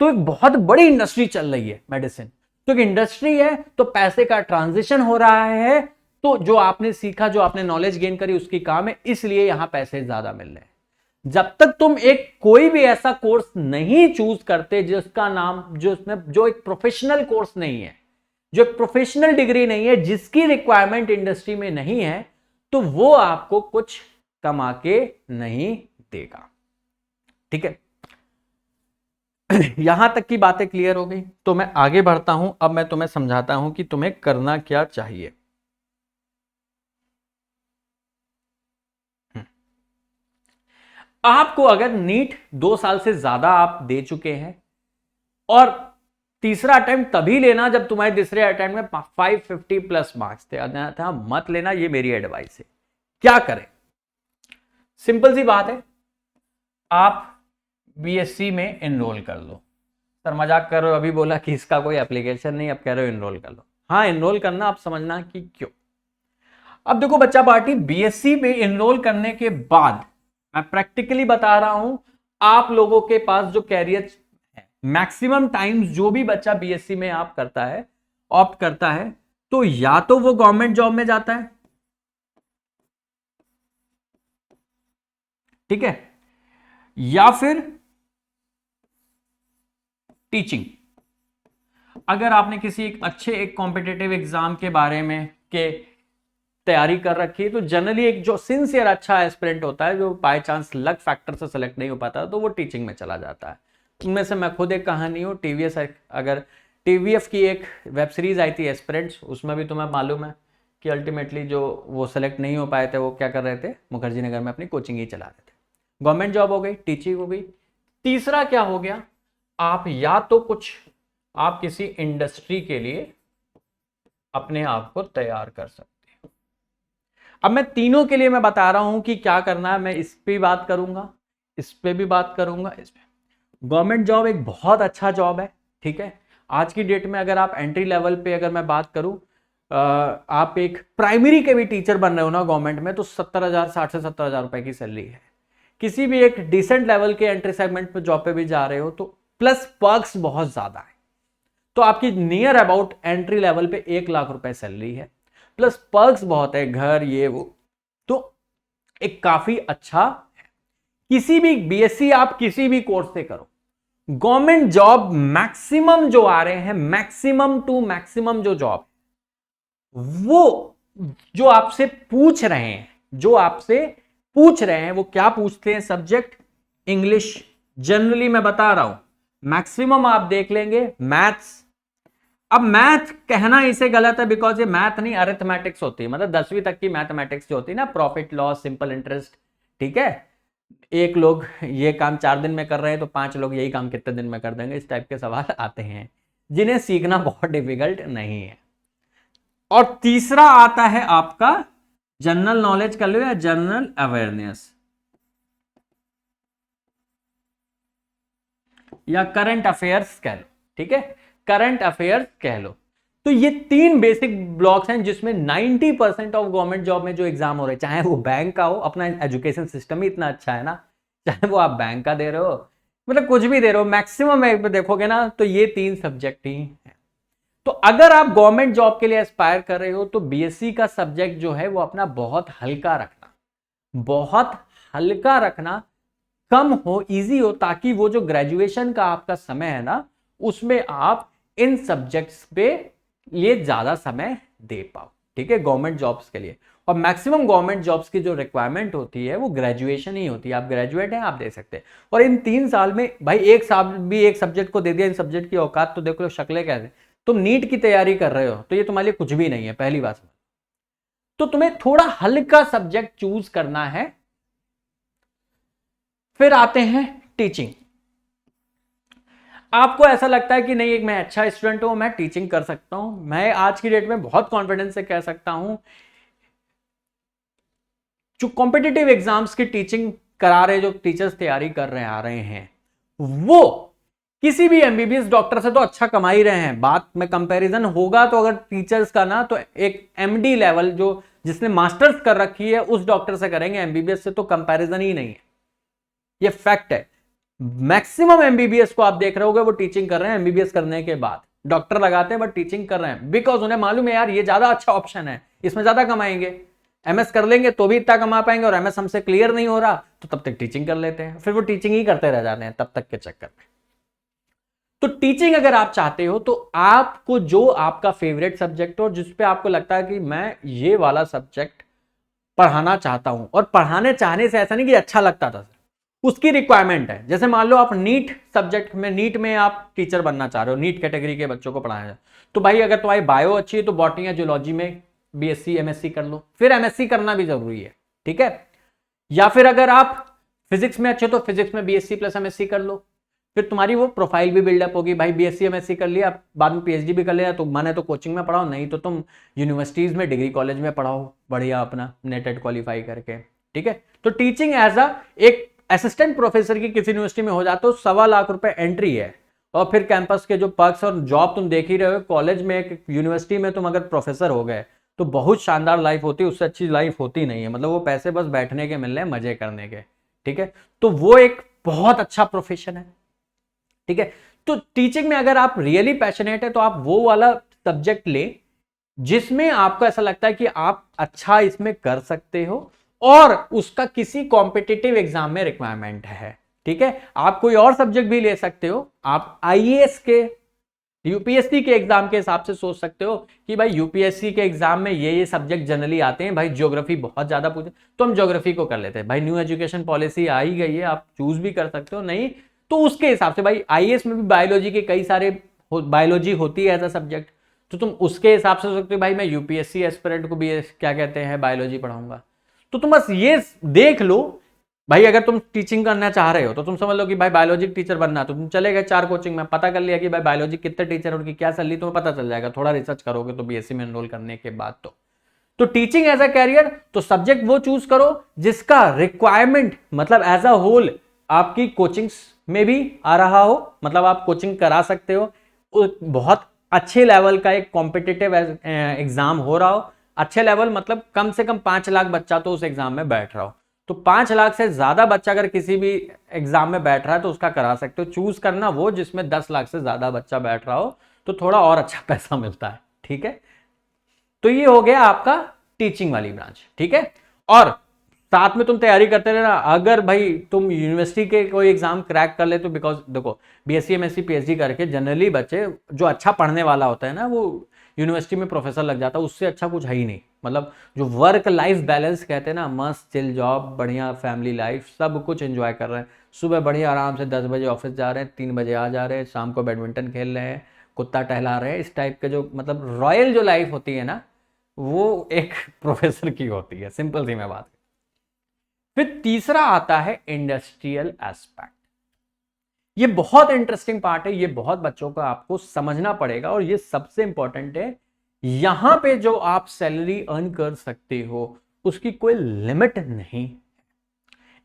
तो एक बहुत बड़ी इंडस्ट्री चल रही है मेडिसिन। तो एक इंडस्ट्री है तो पैसे का ट्रांजिशन हो रहा है, तो जो आपने सीखा, जो आपने नॉलेज गेन करी उसकी काम है, इसलिए यहां पैसे ज्यादा मिल रहे हैं। जब तक तुम एक कोई भी ऐसा कोर्स नहीं चूज करते जिसका नाम, जो एक प्रोफेशनल कोर्स नहीं है, जो एक प्रोफेशनल डिग्री नहीं है, जिसकी रिक्वायरमेंट इंडस्ट्री में नहीं है, तो वो आपको कुछ कमा के नहीं देगा। ठीक है, यहां तक की बातें क्लियर हो गई, तो मैं आगे बढ़ता हूं। अब मैं तुम्हें समझाता हूं कि तुम्हें करना क्या चाहिए। आपको अगर नीट 2 साल से ज्यादा आप दे चुके हैं, और तीसरा अटेम्प्ट तभी लेना जब तुम्हारे तीसरे अटेम्प्ट में 550 प्लस मार्क्स थे, अन्यथा मत लेना, ये मेरी एडवाइस है। क्या करें, सिंपल सी बात है, आप बीएससी में एनरोल कर लो। सर मजाक कर रहे हो, अभी बोला कि इसका कोई एप्लीकेशन नहीं, अब कह रहे हो एनरोल कर लो। हाँ एनरोल करना, आप समझना कि क्यों। अब देखो बच्चा पार्टी, बीएससी में एनरोल करने के बाद मैं प्रैक्टिकली बता रहा हूं, आप लोगों के पास जो कैरियर है, मैक्सिमम टाइम्स जो भी बच्चा बीएससी में आप करता है, ऑप्ट करता है, तो या तो वो गवर्नमेंट जॉब में जाता है, ठीक है, या फिर टीचिंग। अगर आपने किसी एक अच्छे एक कॉम्पिटिटिव एग्जाम के बारे में के तैयारी कर रखी है, तो जनरली एक जो सिंसियर अच्छा एस्पिरेंट होता है, जो बाय चांस लक फैक्टर से सेलेक्ट नहीं हो पाता, तो वो टीचिंग में चला जाता है। उनमें से मैं खुद एक कहानी हूँ, टीवीएस, अगर टीवीएफ की एक वेब सीरीज आई थी एस्पिरेंट्स, उसमें भी तुम्हें मालूम है कि अल्टीमेटली जो वो सेलेक्ट नहीं हो पाए थे, वो क्या कर रहे थे, मुखर्जी नगर में अपनी कोचिंग ही चला रहे थे। गवर्नमेंट जॉब हो गई, टीचिंग हो गई। तीसरा क्या हो गया, आप या तो कुछ, आप किसी इंडस्ट्री के लिए अपने आप को तैयार कर सकते हैं। अब मैं तीनों के लिए मैं बता रहा हूं कि क्या करना है, मैं इस पे भी बात करूंगा, इस पे भी बात करूंगा, इस पे। गवर्नमेंट जॉब एक बहुत अच्छा जॉब है, ठीक है। आज की डेट में अगर आप एंट्री लेवल पे अगर मैं बात करूं, आप एक प्राइमरी के भी टीचर बन रहे हो ना गवर्नमेंट में, तो 70,000, 60 से 70,000 रुपए की सैलरी है। किसी भी एक डिसेंट लेवल के एंट्री सेगमेंट पे जॉब पे भी जा रहे हो, तो प्लस पर्क्स बहुत ज्यादा है, तो आपकी नियर अबाउट एंट्री लेवल पे 1 लाख रुपए सैलरी है, प्लस पर्क्स बहुत है, घर ये वो, तो एक काफी अच्छा है। किसी भी बीएससी आप किसी भी कोर्स से करो, गवर्नमेंट जॉब मैक्सिमम जो आ रहे हैं, मैक्सिमम टू मैक्सिमम जो जॉब, वो जो आपसे पूछ रहे हैं, वो क्या पूछते हैं, सब्जेक्ट इंग्लिश, जनरली मैं बता रहा हूं, मैक्सिमम आप देख लेंगे मैथ्स। अब मैथ कहना इसे गलत है, बिकॉज ये मैथ नहीं, अरिथमेटिक्स होती है, मतलब 10वीं तक की मैथमेटिक्स जो होती है ना, प्रॉफिट लॉस, सिंपल इंटरेस्ट, ठीक है। एक लोग ये काम 4 दिन में कर रहे हैं, तो 5 लोग यही काम कितने दिन में कर देंगे, इस टाइप के सवाल आते हैं, जिन्हें सीखना बहुत डिफिकल्ट नहीं है। और तीसरा आता है आपका जनरल नॉलेज कह लो या जनरल अवेयरनेस, या करंट अफेयर्स कह लो, ठीक है, करंट अफेयर्स कह लो। तो ये 3 बेसिक ब्लॉक्स हैं जिसमें 90% ऑफ गवर्नमेंट जॉब में जो एग्जाम हो रहे हैं, चाहे वो बैंक का हो, अपना एजुकेशन सिस्टम ही इतना अच्छा है ना, चाहे वो आप बैंक का दे रहे हो, मतलब कुछ भी दे रहे हो, मैक्सिमम देखोगे ना, तो ये 3 सब्जेक्ट ही है। तो अगर आप गवर्नमेंट जॉब के लिए एस्पायर कर रहे हो, तो बीएससी का सब्जेक्ट जो है वो अपना बहुत हल्का रखना, बहुत हल्का रखना, कम हो, इजी हो, ताकि वो जो ग्रेजुएशन का आपका समय है ना, उसमें आप इन सब्जेक्ट्स पे लिए ज्यादा समय दे पाओ, ठीक है, गवर्नमेंट जॉब्स के लिए। और मैक्सिमम गवर्नमेंट जॉब्स की जो रिक्वायरमेंट होती है वो ग्रेजुएशन ही होती है, आप ग्रेजुएट हैं, आप दे सकते हैं। और इन 3 साल में भाई एक साल भी एक सब्जेक्ट को दे दिया, इन सब्जेक्ट की औकात तो देख लो, शक्लें कैसे। तुम नीट की तैयारी कर रहे हो तो ये तुम्हारे लिए कुछ भी नहीं है, पहली बात। तो तुम्हें थोड़ा हल्का सब्जेक्ट चूज करना है, फिर आते हैं टीचिंग। आपको ऐसा लगता है कि नहीं, एक मैं अच्छा स्टूडेंट हूं, मैं टीचिंग कर सकता हूं। मैं आज की डेट में बहुत कॉन्फिडेंस से कह सकता हूं, जो कॉम्पिटिटिव एग्जाम्स की टीचिंग करा रहे, जो टीचर्स तैयारी कर रहे आ रहे हैं, वो किसी भी एमबीबीएस डॉक्टर से तो अच्छा कमा ही रहे हैं। बात में कंपैरिजन होगा तो अगर टीचर्स का ना, तो एक एमडी लेवल जो जिसने मास्टर्स कर रखी है उस डॉक्टर से करेंगे, एमबीबीएस से तो कंपैरिजन ही नहीं है। ये फैक्ट है। मैक्सिमम एमबीबीएस को आप देख रहे होगे वो टीचिंग कर रहे हैं एमबीबीएस करने के बाद। डॉक्टर लगाते हैं बट टीचिंग कर रहे हैं, बिकॉज उन्हें मालूम है यार ये ज्यादा अच्छा ऑप्शन है, इसमें ज्यादा कमाएंगे। एमएस कर लेंगे तो भी इतना कमा पाएंगे, और एमएस हमसे क्लियर नहीं हो रहा तो तब तक टीचिंग कर लेते हैं, फिर वो टीचिंग ही करते रह जाते हैं तब तक के चक्कर में। तो टीचिंग अगर आप चाहते हो तो आपको जो आपका फेवरेट सब्जेक्ट हो, जिसपे आपको लगता है कि मैं ये वाला सब्जेक्ट पढ़ाना चाहता हूं, और पढ़ाने चाहने से ऐसा नहीं कि अच्छा लगता था, उसकी रिक्वायरमेंट है। जैसे मान लो आप नीट सब्जेक्ट में, नीट में आप टीचर बनना चाह रहे हो, नीट कैटेगरी के बच्चों को पढ़ाया जाए, तो भाई अगर तुम्हारी बायो अच्छी है तो बॉटनी या जूलॉजी में बीएससी एमएससी कर लो, फिर एमएससी करना भी जरूरी है, ठीक है। या फिर अगर आप फिजिक्स में अच्छे तो फिजिक्स में बीएससी प्लस एमएससी कर लो, फिर तुम्हारी वो प्रोफाइल भी बिल्डअप होगी। भाई बीएससी एमएससी कर लिया, बाद में पीएचडी भी कर लिया, तो माने तो कोचिंग में पढ़ाओ, नहीं तो तुम यूनिवर्सिटीज में डिग्री कॉलेज में पढ़ाओ बढ़िया अपना नेटेड क्वालिफाई करके, ठीक है। तो टीचिंग एज अ एक असिस्टेंट प्रोफेसर की किसी यूनिवर्सिटी में हो जाते हो, 1.25 लाख रुपए एंट्री है, और फिर कैंपस के जो पर्क्स और जॉब तुम देख ही रहे हो। कॉलेज में, एक यूनिवर्सिटी में तुम अगर प्रोफेसर हो गए तो बहुत शानदार लाइफ होती है, उससे अच्छी लाइफ होती नहीं है। मतलब वो पैसे बस बैठने के मिल रहे हैं, मजे करने के, ठीक है। तो वो एक बहुत अच्छा प्रोफेशन है, ठीक है। तो टीचिंग में अगर आप रियली पैशनेट है तो आप वो वाला सब्जेक्ट ले जिसमें आपको ऐसा लगता है कि आप अच्छा इसमें कर सकते हो, और उसका किसी कॉम्पिटिटिव एग्जाम में रिक्वायरमेंट है, ठीक है। आप कोई और सब्जेक्ट भी ले सकते हो, आप आईएएस के, यूपीएससी के एग्जाम के हिसाब से सोच सकते हो कि भाई यूपीएससी के एग्जाम में ये सब्जेक्ट जनरली आते हैं। भाई ज्योग्राफी बहुत ज्यादा पूछे तो हम ज्योग्राफी को कर लेते हैं। भाई न्यू एजुकेशन पॉलिसी आ ही गई है, आप चूज भी कर सकते हो, नहीं तो उसके हिसाब से भाई आईएएस में भी बायोलॉजी के कई सारे बायोलॉजी होती है एज अ सब्जेक्ट, तो तुम उसके हिसाब से सोच सकते हो भाई मैं यूपीएससी एस्पिरेंट को भी क्या कहते हैं बायोलॉजी पढ़ाऊंगा। तो तुम बस ये देख लो भाई, अगर तुम टीचिंग करना चाह रहे हो तो तुम समझ लो कि भाई बायोलॉजी टीचर बनना, तो तुम चले गए 4 कोचिंग में, पता कर लिया कि भाई बायोलॉजी कितने टीचर है, उनकी क्या सैलरी, तुम्हें पता चल जाएगा। थोड़ा रिसर्च करोगे तो बीएससी में एनरोल करने के बाद तो टीचिंग एज अ कैरियर, तो सब्जेक्ट वो चूज करो जिसका रिक्वायरमेंट मतलब एज अ होल आपकी कोचिंग्स में भी आ रहा हो, मतलब आप कोचिंग करा सकते हो, बहुत अच्छे लेवल का एक कॉम्पिटिटिव एग्जाम हो रहा हो। अच्छे लेवल मतलब कम से कम 5 लाख बच्चा तो उस एग्जाम में बैठ रहा हो। तो 5 लाख से ज्यादा बच्चा अगर किसी भी एग्जाम में बैठ रहा है तो उसका करा सकते हो। चूज करना वो जिसमें 10 लाख से ज्यादा बच्चा बैठ रहा हो, तो थोड़ा और अच्छा पैसा मिलता है, ठीक है। तो ये हो गया आपका टीचिंग वाली ब्रांच, ठीक है। और साथ में तुम तैयारी करते रहना। अगर भाई तुम यूनिवर्सिटी के कोई एग्जाम क्रैक कर ले तो, बिकॉज देखो बीएससी एमएससी पीएचडी करके जनरली बच्चे जो अच्छा पढ़ने वाला होता है ना, वो यूनिवर्सिटी में प्रोफेसर लग जाता है, उससे अच्छा कुछ है ही नहीं। मतलब जो वर्क लाइफ बैलेंस कहते हैं ना, मस्त चिल जॉब, बढ़िया फैमिली लाइफ, सब कुछ एंजॉय कर रहे हैं। सुबह बढ़िया आराम से 10 बजे ऑफिस जा रहे हैं, 3 बजे आ जा रहे हैं, शाम को बैडमिंटन खेल रहे हैं, कुत्ता टहला रहे हैं, इस टाइप के जो मतलब रॉयल जो लाइफ होती है ना, वो एक प्रोफेसर की होती है। सिंपल सी मैं बात। फिर तीसरा आता है इंडस्ट्रियल एस्पेक्ट। ये बहुत इंटरेस्टिंग पार्ट है, ये बहुत बच्चों को आपको समझना पड़ेगा, और ये सबसे इंपॉर्टेंट है। यहां पे जो आप सैलरी अर्न कर सकते हो उसकी कोई लिमिट नहीं।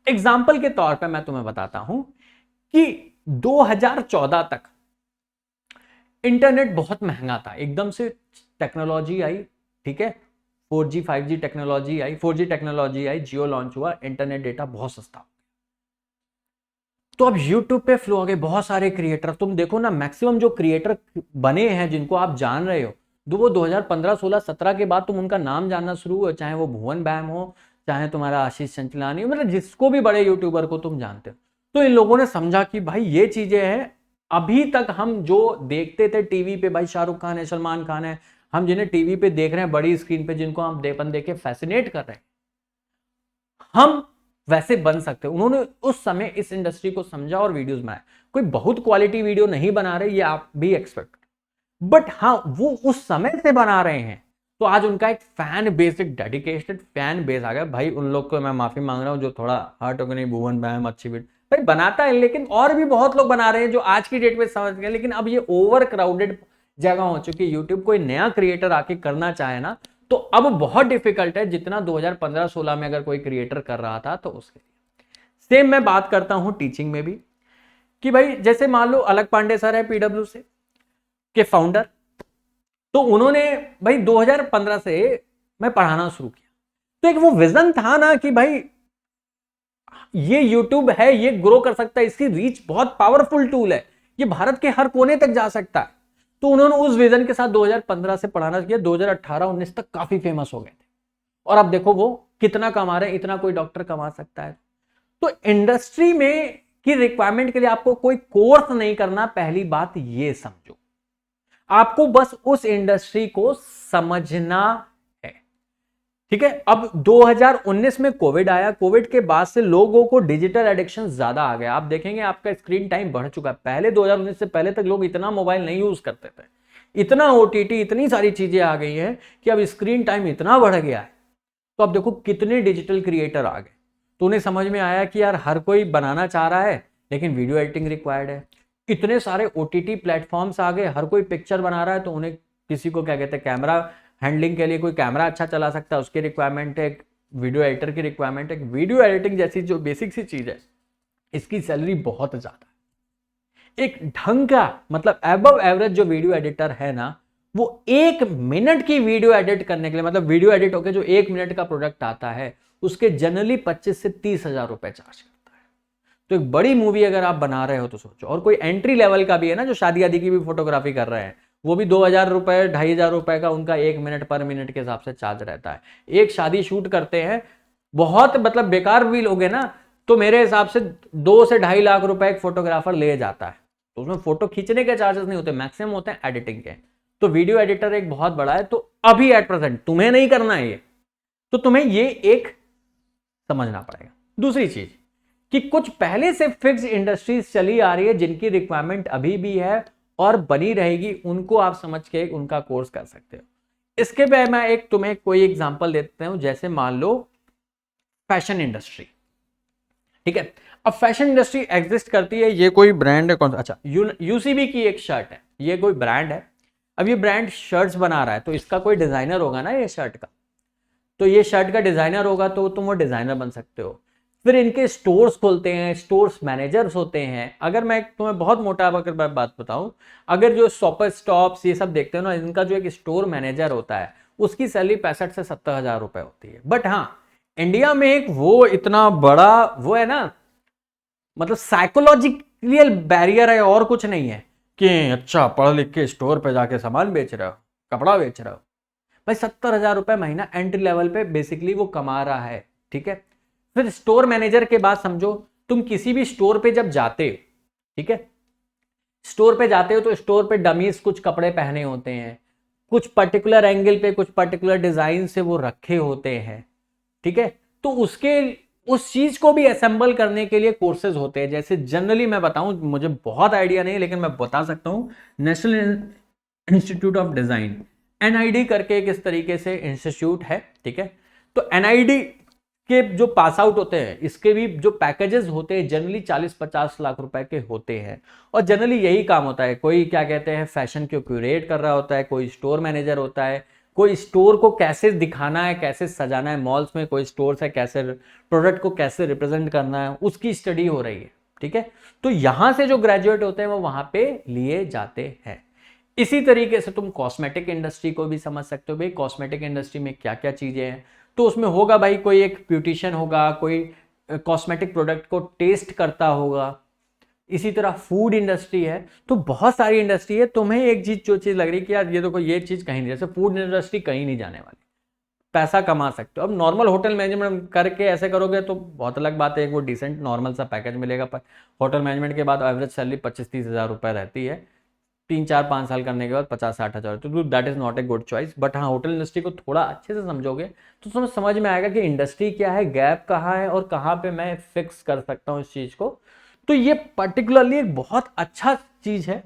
एग्जाम्पल के तौर पे मैं तुम्हें बताता हूं कि 2014 तक इंटरनेट बहुत महंगा था, एकदम से टेक्नोलॉजी आई, ठीक है, 4G 5G टेक्नोलॉजी आई, 4G टेक्नोलॉजी आई, जियो लॉन्च हुआ, इंटरनेट डेटा बहुत सस्ता। तो अब YouTube पे फ्लो आ गए बहुत सारे क्रिएटर। तुम देखो ना, मैक्सिमम जो क्रिएटर बने हैं जिनको आप जान रहे हो, वो 2015 16 17 के बाद तुम उनका नाम जानना शुरू हुआ, चाहे वो भुवन बैम हो, चाहे तुम्हारा आशीष चंचलानी, मतलब जिसको भी बड़े यूट्यूबर को तुम जानते हो। तो इन लोगों ने समझा कि भाई ये चीजें हैं, अभी तक हम जो देखते थे टीवी पे, भाई शाहरुख खान है, सलमान खान है, हम जिन्हें टीवी पे देख रहे हैं बड़ी स्क्रीन पे, जिनको हम देख के फैसिनेट कर रहे हैं, हम वैसे बन सकते हैं। उन्होंने उस समय इस इंडस्ट्री को समझा और वीडियोस बनाए। कोई बहुत क्वालिटी वीडियो नहीं बना रहे, ये आप भी एक्सपेक्ट, बट हाँ वो उस समय से बना रहे हैं, तो आज उनका एक फैन बेस, एक डेडिकेटेड फैन बेस आ गया। भाई उन लोग को मैं माफी मांग रहा हूं जो थोड़ा हार्ट हो गया, नहीं भुवन बैम अच्छी वीडियो, भाई बनाता है, लेकिन और भी बहुत लोग बना रहे हैं जो आज की डेट में समझ गए, लेकिन अब ये ओवर क्राउडेड जगह हो चुकी है यूट्यूब। कोई नया क्रिएटर आके करना चाहे ना तो अब बहुत डिफिकल्ट है, जितना 2015-16 में अगर कोई क्रिएटर कर रहा था तो उसके लिए। सेम मैं बात करता हूं टीचिंग में भी, कि भाई जैसे मान लो अलग पांडे सर है पीडब्ल्यू से के फाउंडर, तो उन्होंने भाई 2015 से मैं पढ़ाना शुरू किया, तो एक वो विजन था ना कि भाई ये यूट्यूब है, ये ग्रो कर सकता है, इसकी रीच बहुत पावरफुल टूल है, ये भारत के हर कोने तक जा सकता है। तो उन्होंने उस विजन के साथ 2015 से पढ़ाना किया, 2018-19 तक काफी फेमस हो गए थे, और अब देखो वो कितना कमा रहे हैं, इतना कोई डॉक्टर कमा सकता है। तो इंडस्ट्री में की रिक्वायरमेंट के लिए आपको कोई कोर्स नहीं करना, पहली बात ये समझो, आपको बस उस इंडस्ट्री को समझना है, ठीक है। अब 2019 में कोविड आया, कोविड के बाद से लोगों को डिजिटल एडिक्शन ज्यादा आ गया। आप देखेंगे आपका स्क्रीन टाइम बढ़ चुका है। पहले 2019 से पहले तक लोग इतना मोबाइल नहीं यूज करते थे, इतना ओटीटी, इतनी सारी चीजें आ गई हैं कि अब स्क्रीन टाइम इतना बढ़ गया है। तो अब देखो कितने डिजिटल क्रिएटर आ गए, तो उन्हें समझ में आया कि यार हर कोई बनाना चाह रहा है लेकिन वीडियो एडिटिंग रिक्वायर्ड है। इतने सारे ओटीटी प्लेटफॉर्म्स आ गए, हर कोई पिक्चर बना रहा है, तो उन्हें किसी को क्या कहते हैं, कैमरा हैंडलिंग के लिए कोई कैमरा अच्छा चला सकता है, उसकी रिक्वायरमेंट है, एक वीडियो एडिटर की रिक्वायरमेंट है। वीडियो एडिटिंग जैसी जो बेसिक सी चीज है, इसकी सैलरी बहुत ज्यादा है। एक ढंग का मतलब एबव एवरेज जो वीडियो एडिटर है ना, वो 1 मिनट की वीडियो एडिट करने के लिए, मतलब वीडियो एडिट होकर जो 1 मिनट का प्रोडक्ट आता है, उसके जनरली 25 से 30 हजार रुपए चार्ज करता है। तो एक बड़ी मूवी अगर आप बना रहे हो तो सोचो। और कोई एंट्री लेवल का भी है ना, जो शादी आदि की भी फोटोग्राफी कर रहे हैं, वो भी 2000 रुपए 2500 रुपए का उनका 1 मिनट पर मिनट के हिसाब से चार्ज रहता है। एक शादी शूट करते हैं, बहुत मतलब बेकार भी लोग हैं ना, तो मेरे हिसाब से 2 से 2.5 लाख रुपए एक फोटोग्राफर ले जाता है। तो उसमें फोटो खींचने के चार्जेस नहीं होते, मैक्सिमम होते हैं एडिटिंग के। तो वीडियो एडिटर एक बहुत बड़ा है। तो अभी एट प्रेजेंट तुम्हें नहीं करना है ये, तो तुम्हें ये एक समझना पड़ेगा। दूसरी चीज कि कुछ पहले से फिक्स इंडस्ट्रीज चली आ रही है जिनकी रिक्वायरमेंट अभी भी है और बनी रहेगी, उनको आप समझ के उनका कोर्स कर सकते हो। इसके बाद मैं एक तुम्हें कोई एग्जांपल देता हूं, जैसे मान लो फैशन इंडस्ट्री, ठीक है। अब फैशन इंडस्ट्री एग्जिस्ट करती है, ये कोई ब्रांड है कौन सा, अच्छा यूसीबी की एक शर्ट है, ये कोई ब्रांड है। अब ये ब्रांड शर्ट्स बना रहा है, तो इसका कोई डिजाइनर होगा ना ये शर्ट का, तो ये शर्ट का डिजाइनर होगा, तो तुम वो डिजाइनर बन सकते हो। फिर इनके स्टोर्स खोलते हैं, स्टोर्स मैनेजर्स होते हैं। अगर मैं तुम्हें बहुत मोटा अगर बात बताऊं, अगर जो शॉपर स्टॉप्स ये सब देखते हो ना, इनका जो एक स्टोर मैनेजर होता है, उसकी सैलरी 65 से 70 हजार रुपए होती है। बट हाँ, इंडिया में एक वो इतना बड़ा वो है ना, मतलब साइकोलॉजिकल बैरियर है, और कुछ नहीं है कि अच्छा पढ़ लिख के स्टोर पे जाके सामान बेच रहे हो, कपड़ा बेच रहे हो। भाई 70 हजार रुपए महीना एंट्री लेवल पे बेसिकली वो कमा रहा है, ठीक है। फिर स्टोर मैनेजर के बाद समझो, तुम किसी भी स्टोर पे जब जाते हो, ठीक है, स्टोर पे जाते हो तो स्टोर पे डमीज कुछ कपड़े पहने होते हैं, कुछ पर्टिकुलर एंगल पे कुछ पर्टिकुलर डिजाइन से वो रखे होते हैं, ठीक है। तो उसके उस चीज को भी असेंबल करने के लिए कोर्सेज होते हैं। जैसे जनरली मैं बताऊं, मुझे बहुत आइडिया नहीं है लेकिन मैं बता सकता हूं, national institute of design, NID करके एक इस तरीके से इंस्टीट्यूट है, ठीक है। तो एनआईडी के जो पास आउट होते हैं, इसके भी जो पैकेजेस होते हैं जनरली 40-50 लाख रुपए के होते हैं। और जनरली यही काम होता है, कोई क्या कहते हैं फैशन को क्यूरेट कर रहा होता है, कोई स्टोर मैनेजर होता है, कोई स्टोर को कैसे दिखाना है, कैसे सजाना है, मॉल्स में कोई स्टोर है, कैसे प्रोडक्ट को कैसे रिप्रेजेंट करना है, उसकी स्टडी हो रही है, ठीक है। तो यहां से जो ग्रेजुएट होते हैं वो वहां पे लिए जाते हैं। इसी तरीके से तुम कॉस्मेटिक इंडस्ट्री को भी समझ सकते हो। भाई कॉस्मेटिक इंडस्ट्री में क्या क्या चीजें हैं, तो उसमें होगा भाई कोई एक ब्यूटिशियन होगा, कोई कॉस्मेटिक प्रोडक्ट को टेस्ट करता होगा। इसी तरह फूड इंडस्ट्री है, तो बहुत सारी इंडस्ट्री है। तुम्हें एक चीज जो चीज लग रही है कि यार ये देखो ये चीज कहीं नहीं, जैसे फूड इंडस्ट्री कहीं नहीं जाने वाली, पैसा कमा सकते हो। अब नॉर्मल होटल मैनेजमेंट करके ऐसे करोगे तो बहुत अलग बात है, एक वो डिसेंट नॉर्मल सा पैकेज मिलेगा, पर होटल मैनेजमेंट के बाद एवरेज सैलरी 25-30 हजार रुपए रहती है, 3-4-5 साल करने के बाद 50-60 हजार, तो that is not a good choice. But हाँ, होटल इंडस्ट्री को थोड़ा अच्छे से समझोगे तो तुम्हें समझ में आएगा कि इंडस्ट्री क्या है, गैप कहाँ है और कहाँ पे मैं फिक्स कर सकता हूँ इस चीज को। तो ये पर्टिकुलरली एक बहुत अच्छा चीज है।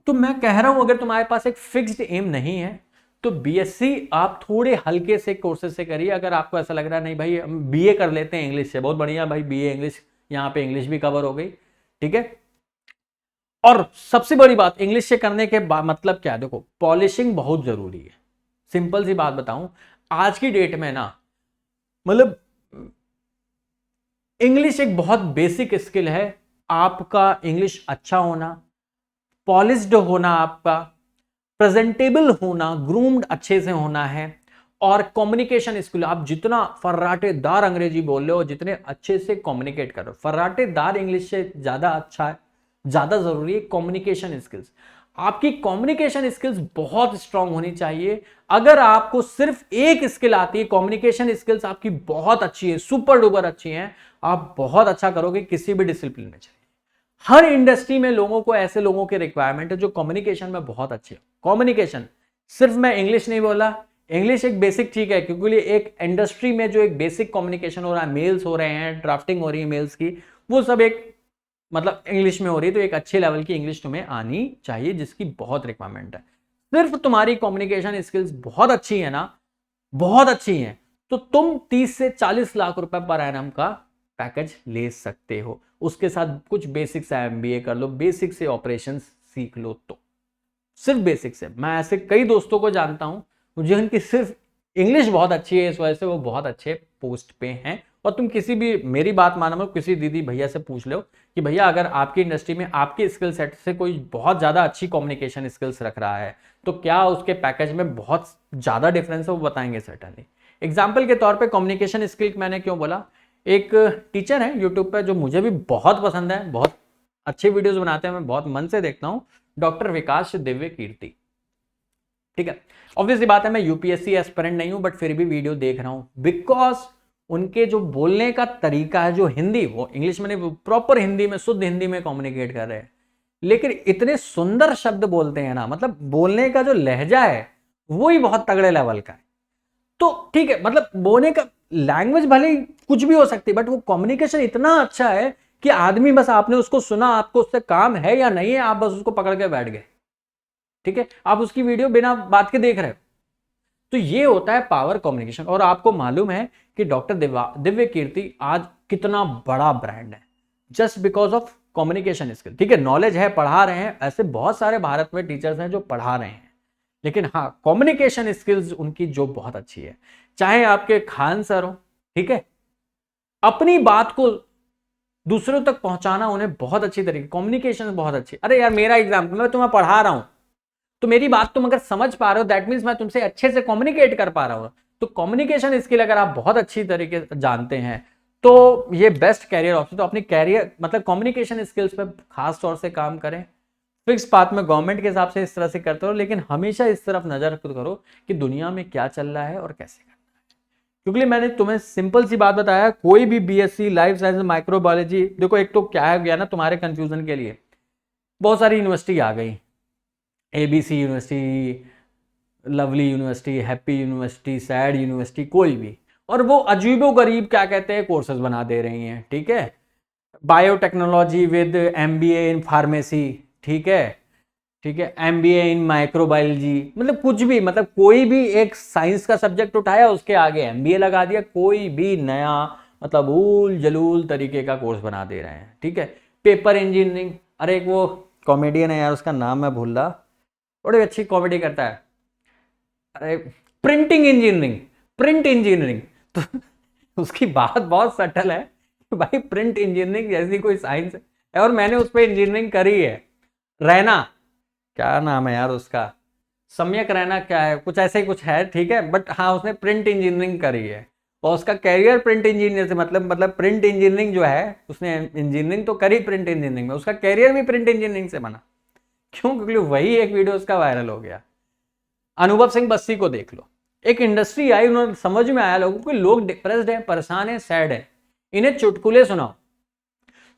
तो मैं कह रहा हूं अगर तुम्हारे पास एक फिक्स्ड एम नहीं है तो बीएससी आप थोड़े हल्के से कोर्सेज से करिए। अगर आपको ऐसा लग रहा है नहीं भाई हम बीए कर लेते हैं इंग्लिश से, बहुत बढ़िया भाई बीए इंग्लिश यहां पे इंग्लिश भी कवर हो गई, ठीक है। और सबसे बड़ी बात इंग्लिश से करने के मतलब क्या है, देखो पॉलिशिंग बहुत जरूरी है। सिंपल सी बात बताऊं, आज की डेट में ना मतलब इंग्लिश एक बहुत बेसिक स्किल है। आपका इंग्लिश अच्छा होना, पॉलिश्ड होना, आपका प्रेजेंटेबल होना, ग्रूम्ड अच्छे से होना है, और कम्युनिकेशन स्किल, आप जितना फर्राटेदार अंग्रेजी बोल रहे हो, जितने अच्छे से कम्युनिकेट कर रहे हो, फर्राटेदार इंग्लिश से ज्यादा अच्छा है, ज्यादा जरूरी है कम्युनिकेशन स्किल्स। आपकी कम्युनिकेशन स्किल्स बहुत स्ट्रांग होनी चाहिए। अगर आपको सिर्फ एक स्किल आती है, कम्युनिकेशन स्किल्स आपकी बहुत अच्छी है, सुपर डुपर अच्छी हैं, आप बहुत अच्छा करोगे किसी भी डिसिप्लिन में। हर इंडस्ट्री में लोगों को, ऐसे लोगों के रिक्वायरमेंट है जो कम्युनिकेशन में बहुत अच्छे हो। कम्युनिकेशन सिर्फ, मैं इंग्लिश नहीं बोला, इंग्लिश एक बेसिक ठीक है, क्योंकि एक इंडस्ट्री में जो एक बेसिक कम्युनिकेशन हो रहा है, मेल्स हो रहे हैं, ड्राफ्टिंग हो रही है मेल्स की, वो सब एक मतलब इंग्लिश में हो रही है, तो एक अच्छे लेवल की इंग्लिश तुम्हें आनी चाहिए, जिसकी बहुत रिक्वायरमेंट है। सिर्फ तुम्हारी कम्युनिकेशन स्किल्स बहुत अच्छी है ना, बहुत अच्छी है, तो तुम 30 से 40 लाख रुपए पर एनम का पैकेज ले सकते हो। उसके साथ कुछ बेसिक से एमबीए कर लो, बेसिक से ऑपरेशंस सीख लो, तो सिर्फ बेसिक से। मैं ऐसे कई दोस्तों को जानता हूं जिनकी सिर्फ इंग्लिश बहुत अच्छी है, इस वजह से वो बहुत अच्छे पोस्ट पे हैं। और तुम किसी भी, मेरी बात मानो, किसी दीदी भैया से पूछ लो कि भैया अगर आपकी इंडस्ट्री में आपके स्किल सेट से कोई बहुत ज्यादा अच्छी कम्युनिकेशन स्किल्स रख रहा है, तो क्या उसके पैकेज में बहुत ज्यादा डिफरेंस है, वो बताएंगे सर्टनली। एग्जाम्पल के तौर पर कम्युनिकेशन स्किल मैंने क्यों बोला, एक टीचर है यूट्यूब पर जो मुझे भी बहुत पसंद है, बहुत अच्छे वीडियोस बनाते हैं, मैं बहुत मन से देखता हूं, डॉक्टर विकास दिव्य कीर्ति, ठीक है। ऑब्वियसली बात है, मैं यूपीएससी एस्पिरेंट नहीं हूं, बट फिर भी वीडियो देख रहा हूं, बिकॉज उनके जो बोलने का तरीका है, जो हिंदी, वो इंग्लिश में नहीं, प्रॉपर हिंदी में, शुद्ध हिंदी में कम्युनिकेट कर रहे हैं, लेकिन इतने सुंदर शब्द बोलते हैं ना, मतलब बोलने का जो लहजा है वो ही बहुत तगड़े लेवल का है। तो ठीक है, मतलब बोलने का लैंग्वेज भले ही कुछ भी हो सकती है, बट वो कम्युनिकेशन इतना अच्छा है कि आदमी, बस आपने उसको सुना, आपको उससे काम है या नहीं है, आप बस उसको पकड़ के बैठ गए, ठीक है, आप उसकी वीडियो बिना बात के देख रहे हो। तो ये होता है पावर कम्युनिकेशन। और आपको मालूम है कि डॉक्टर दिव्य कीर्ति आज कितना बड़ा ब्रांड है, just because of communication skill. ठीक है, नॉलेज है, पढ़ा रहे हैं, ऐसे बहुत सारे भारत में टीचर्स हैं जो पढ़ा रहे हैं, लेकिन हाँ कम्युनिकेशन स्किल्स उनकी जो बहुत अच्छी है। चाहे आपके खान सर हो, ठीक है, अपनी बात को दूसरों तक पहुंचाना उन्हें बहुत अच्छी तरीके, कम्युनिकेशन बहुत अच्छी। अरे यार मेरा एग्जाम्पल, मैं तुम्हें पढ़ा रहा हूं, तो मेरी बात तुम अगर समझ पा रहे हो, दैट मीन्स मैं तुमसे अच्छे से कम्युनिकेट कर पा रहा हूं। तो कम्युनिकेशन स्किल अगर आप बहुत अच्छी तरीके से जानते हैं, तो ये बेस्ट कैरियर ऑप्शन। तो अपनी कैरियर मतलब कम्युनिकेशन स्किल्स पे खास तौर से काम करें। फिक्स पाथ में गवर्नमेंट के हिसाब से इस तरह से करते हो, लेकिन हमेशा इस तरफ नजर करो कि दुनिया में क्या चल रहा है और कैसे करना है। क्योंकि मैंने तुम्हें सिंपल सी बात बताया, कोई भी बीएससी लाइफ साइंस माइक्रोबायोलॉजी, देखो एक तो क्या है गया ना तुम्हारे कंफ्यूजन के लिए, बहुत सारी यूनिवर्सिटी आ गई, ABC university, lovely university, happy university, sad university, कोई भी, और वो अजीबो गरीब क्या कहते हैं कोर्सेज बना दे रही हैं, ठीक है, biotechnology with MBA in pharmacy, ठीक है, ठीक है, एमबीए इन माइक्रोबायोलॉजी, मतलब कुछ भी, मतलब कोई भी एक साइंस का सब्जेक्ट उठाया, उसके आगे एमबीए लगा दिया, कोई भी नया मतलब उल जलूल तरीके का कोर्स बना दे रहे हैं, ठीक है। पेपर इंजीनियरिंग, अरे एक वो कॉमेडियन है यार, उसका नाम मैं भूल रहा, बड़ी अच्छी कॉमेडी करता है, अरे प्रिंटिंग इंजीनियरिंग, प्रिंट इंजीनियरिंग, तो उसकी बात बहुत सटल है कि भाई प्रिंट इंजीनियरिंग जैसी कोई साइंस है, और मैंने उस पर इंजीनियरिंग करी है। रैना, क्या नाम है यार उसका, सम्यक रैना क्या है, कुछ ऐसे ही कुछ है, ठीक है, बट हाँ उसने प्रिंट इंजीनियरिंग करी है, और उसका कैरियर प्रिंट इंजीनियर से, मतलब प्रिंट इंजीनियरिंग जो है, उसने इंजीनियरिंग तो करी प्रिंट इंजीनियरिंग में, उसका कैरियर भी प्रिंट इंजीनियरिंग से बना। क्यों? क्योंकि वही एक वीडियो उसका वायरल हो गया। अनुभव सिंह बस्सी को देख लो, एक इंडस्ट्री आई, उन्होंने समझ में आया लोगों को लोग डिप्रेस्ड हैं, परेशान हैं, सैड हैं, इन्हें चुटकुले सुनाओ,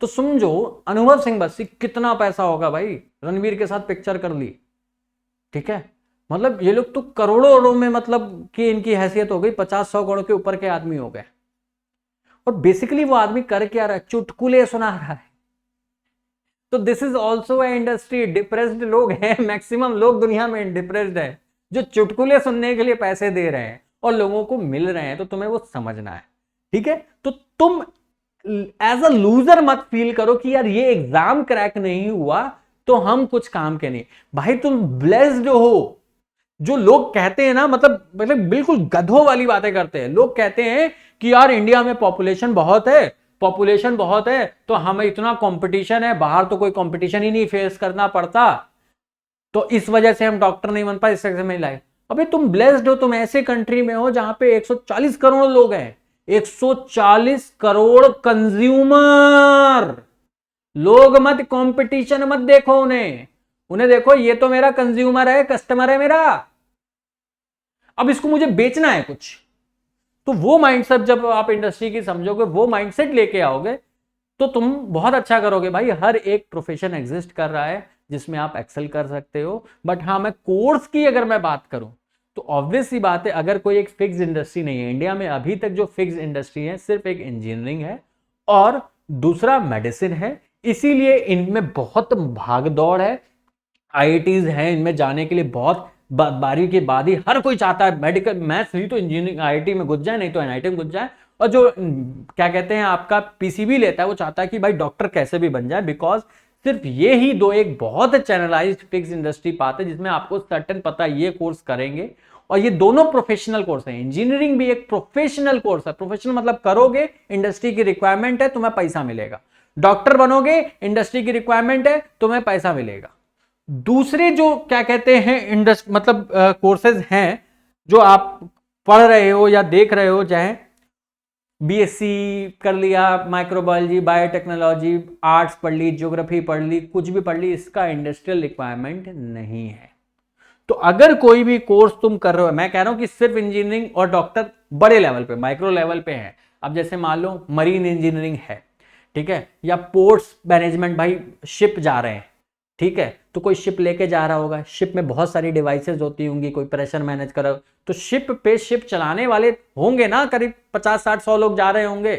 तो समझो अनुभव सिंह बस्सी कितना पैसा होगा भाई, रणवीर के साथ पिक्चर कर ली, ठीक है, मतलब ये लोग तो करोड़ों में, मतलब कि इनकी हैसियत हो गई, 50-100 करोड़ के ऊपर के आदमी हो गए, और बेसिकली वो आदमी कर क्या रहा है, चुटकुले सुना रहा है। तो this is also a industry, depressed लोग हैं, मैक्सिमम लोग दुनिया में डिप्रेस्ड है, जो चुटकुले सुनने के लिए पैसे दे रहे हैं और लोगों को मिल रहे हैं, तो तुम्हें वो समझना है, ठीक है। तो तुम एज अ लूजर मत फील करो कि यार ये एग्जाम क्रैक नहीं हुआ तो हम कुछ काम के नहीं। भाई तुम ब्लेस्ड हो। जो लोग कहते हैं ना, मतलब बिल्कुल गधों वाली बातें करते हैं। लोग कहते हैं कि यार इंडिया में पॉपुलेशन बहुत है, पॉपुलेशन बहुत है तो हमें इतना कंपटीशन है, बाहर तो कोई कंपटीशन ही नहीं फेस करना पड़ता, तो इस वजह से हम डॉक्टर नहीं बन पाए, इस वजह से नहीं लाए। अबे तुम ब्लेस्ड हो, तुम ऐसे कंट्री में हो जहां पे 140 करोड़ लोग हैं, 140 करोड़ कंज्यूमर लोग। मत कंपटीशन मत देखो उन्हें, उन्हें देखो ये तो मेरा कंज्यूमर है, कस्टमर है मेरा, अब इसको मुझे बेचना है कुछ। तो वो माइंडसेट जब आप इंडस्ट्री की समझोगे, वो माइंडसेट लेके आओगे, तो तुम बहुत अच्छा करोगे। भाई हर एक प्रोफेशन एग्जिस्ट कर रहा है जिसमें आप एक्सेल कर सकते हो। बट हाँ, मैं कोर्स की अगर मैं बात करूं तो ऑब्वियस सी बात है, अगर कोई एक फिक्स इंडस्ट्री नहीं है इंडिया में, अभी तक जो फिक्स इंडस्ट्री है सिर्फ एक इंजीनियरिंग है और दूसरा मेडिसिन है। इसीलिए इनमें बहुत भाग दौड़ है, आईआईटीज हैं इनमें जाने के लिए बहुत बारी के बाद ही हर कोई चाहता है मेडिकल मैथ्स ही तो इंजीनियरिंग आईआईटी में घुस जाए, नहीं तो एनआईटी में घुस जाए। और जो क्या कहते हैं आपका पीसीबी लेता है वो चाहता है कि भाई डॉक्टर कैसे भी बन जाए, बिकॉज सिर्फ ये ही दो एक बहुत चैनलाइज्ड फिक्स इंडस्ट्री पाते हैं जिसमें आपको सर्टेन पता है ये कोर्स करेंगे। और ये दोनों प्रोफेशनल कोर्स है, इंजीनियरिंग भी एक प्रोफेशनल कोर्स है। प्रोफेशनल मतलब करोगे, इंडस्ट्री की रिक्वायरमेंट है, तुम्हें पैसा मिलेगा। डॉक्टर बनोगे, इंडस्ट्री की रिक्वायरमेंट है, तुम्हें पैसा मिलेगा। दूसरे जो क्या कहते हैं मतलब कोर्सेज हैं जो आप पढ़ रहे हो या देख रहे हो, चाहे बीएससी कर लिया, माइक्रोबायोलॉजी, बायोटेक्नोलॉजी, आर्ट्स पढ़ ली, ज्योग्राफी पढ़ ली, कुछ भी पढ़ ली, इसका इंडस्ट्रियल रिक्वायरमेंट नहीं है। तो अगर कोई भी कोर्स तुम कर रहे हो, मैं कह रहा हूं कि सिर्फ इंजीनियरिंग और डॉक्टर बड़े लेवल पे, माइक्रो लेवल पे है। अब जैसे मान लो मरीन इंजीनियरिंग है, ठीक है, या पोर्ट्स मैनेजमेंट, भाई शिप जा रहे हैं, ठीक है, तो कोई शिप लेके जा रहा होगा, शिप में बहुत सारी डिवाइसेस होती होंगी, कोई प्रेशर मैनेज कर, तो शिप पे शिप चलाने वाले होंगे ना, करीब 50-60-100 लोग जा रहे होंगे।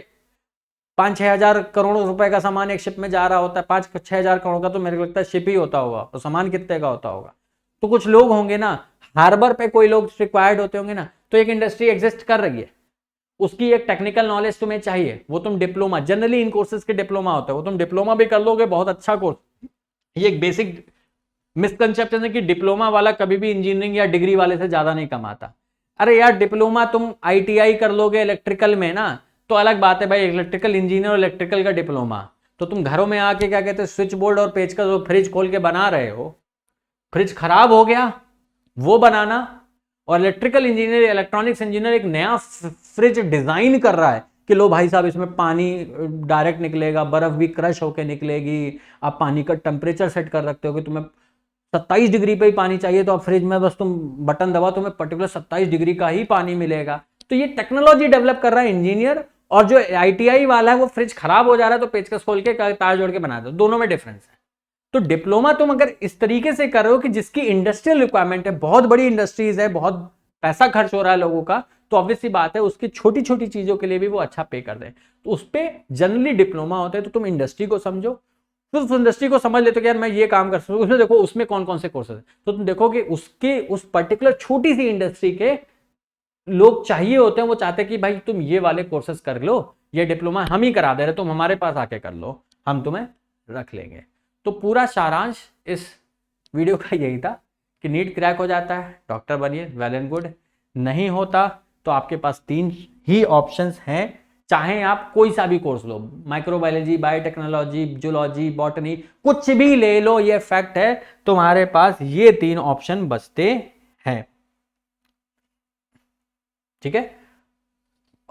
5-6 हजार करोड़ रुपए का सामान एक शिप में जा रहा होता है, 5-6 हजार करोड़ का तो मेरे को लगता है शिप ही होता होगा, तो सामान कितने का होता होगा। तो कुछ लोग होंगे ना, हार्बर पे कोई लोग रिक्वायर्ड होते होंगे ना, तो एक इंडस्ट्री एग्जिस्ट कर रही है, उसकी एक टेक्निकल नॉलेज तुम्हें चाहिए, वो तुम डिप्लोमा, जनरली इन कोर्सेज के डिप्लोमा होता है, वो तुम डिप्लोमा भी कर लोगे, बहुत अच्छा कोर्स। ये एक बेसिक मिसकंसेप्शन है कि डिप्लोमा वाला कभी भी इंजीनियरिंग या डिग्री वाले से ज्यादा नहीं कमाता। अरे यार डिप्लोमा तुम आईटीआई कर लोगे इलेक्ट्रिकल में ना, तो अलग बात है भाई, इलेक्ट्रिकल इंजीनियर और इलेक्ट्रिकल का डिप्लोमा, तो तुम घरों में आके क्या कहते हैं स्विच बोर्ड और पेचकस वो फ्रिज खोल के बना रहे हो, फ्रिज खराब हो गया वो बनाना। और इलेक्ट्रिकल इंजीनियर, इलेक्ट्रॉनिक्स इंजीनियर एक नया फ्रिज डिजाइन कर रहा है कि लो भाई साहब इसमें पानी डायरेक्ट निकलेगा, बर्फ भी क्रश होकर निकलेगी, आप पानी का टेम्परेचर सेट कर रखते हो कि तुम्हें 27 डिग्री पे ही पानी चाहिए, तो आप फ्रिज में बस तुम बटन दबाओ, तुम्हें पर्टिकुलर 27 डिग्री का ही पानी मिलेगा। तो ये टेक्नोलॉजी डेवलप कर रहा है इंजीनियर, और जो आईटीआई वाला है वो फ्रिज खराब हो जा रहा है तो पेचकस खोल के तार जोड़ के बना दो, दोनों में डिफरेंस है। तो डिप्लोमा तुम अगर इस तरीके से कर रहे हो कि जिसकी इंडस्ट्रियल रिक्वायरमेंट है, बहुत बड़ी इंडस्ट्रीज है, बहुत पैसा खर्च हो रहा है लोगों का, तो ऑब्वियस सी बात है उसकी छोटी छोटी चीजों के लिए भी वो अच्छा पे कर दें, तो उस पर जनरली डिप्लोमा होता है। तो तुम इंडस्ट्री को समझो, फिर उस इंडस्ट्री को समझ लेते हो कि यार मैं ये काम कर सकता हूँ, उसमें देखो उसमें कौन कौन से कोर्सेज है, तो तुम देखो कि उसके उस पर्टिकुलर छोटी सी इंडस्ट्री के लोग चाहिए होते हैं, वो चाहते हैं कि भाई तुम ये वाले कोर्सेज कर लो, ये डिप्लोमा हम ही करा दे रहे, तुम हमारे पास आके कर लो, हम तुम्हें रख लेंगे। तो पूरा सारांश इस वीडियो का यही था कि नीट क्रैक हो जाता है डॉक्टर बनिए, वेल एंड गुड, नहीं होता तो आपके पास 3 ही ऑप्शंस हैं, चाहे आप कोई सा भी कोर्स लो, माइक्रोबायोलॉजी, बायोटेक्नोलॉजी, जूलॉजी, बॉटनी, कुछ भी ले लो, ये फैक्ट है, तुम्हारे पास ये 3 ऑप्शन बचते हैं, ठीक है।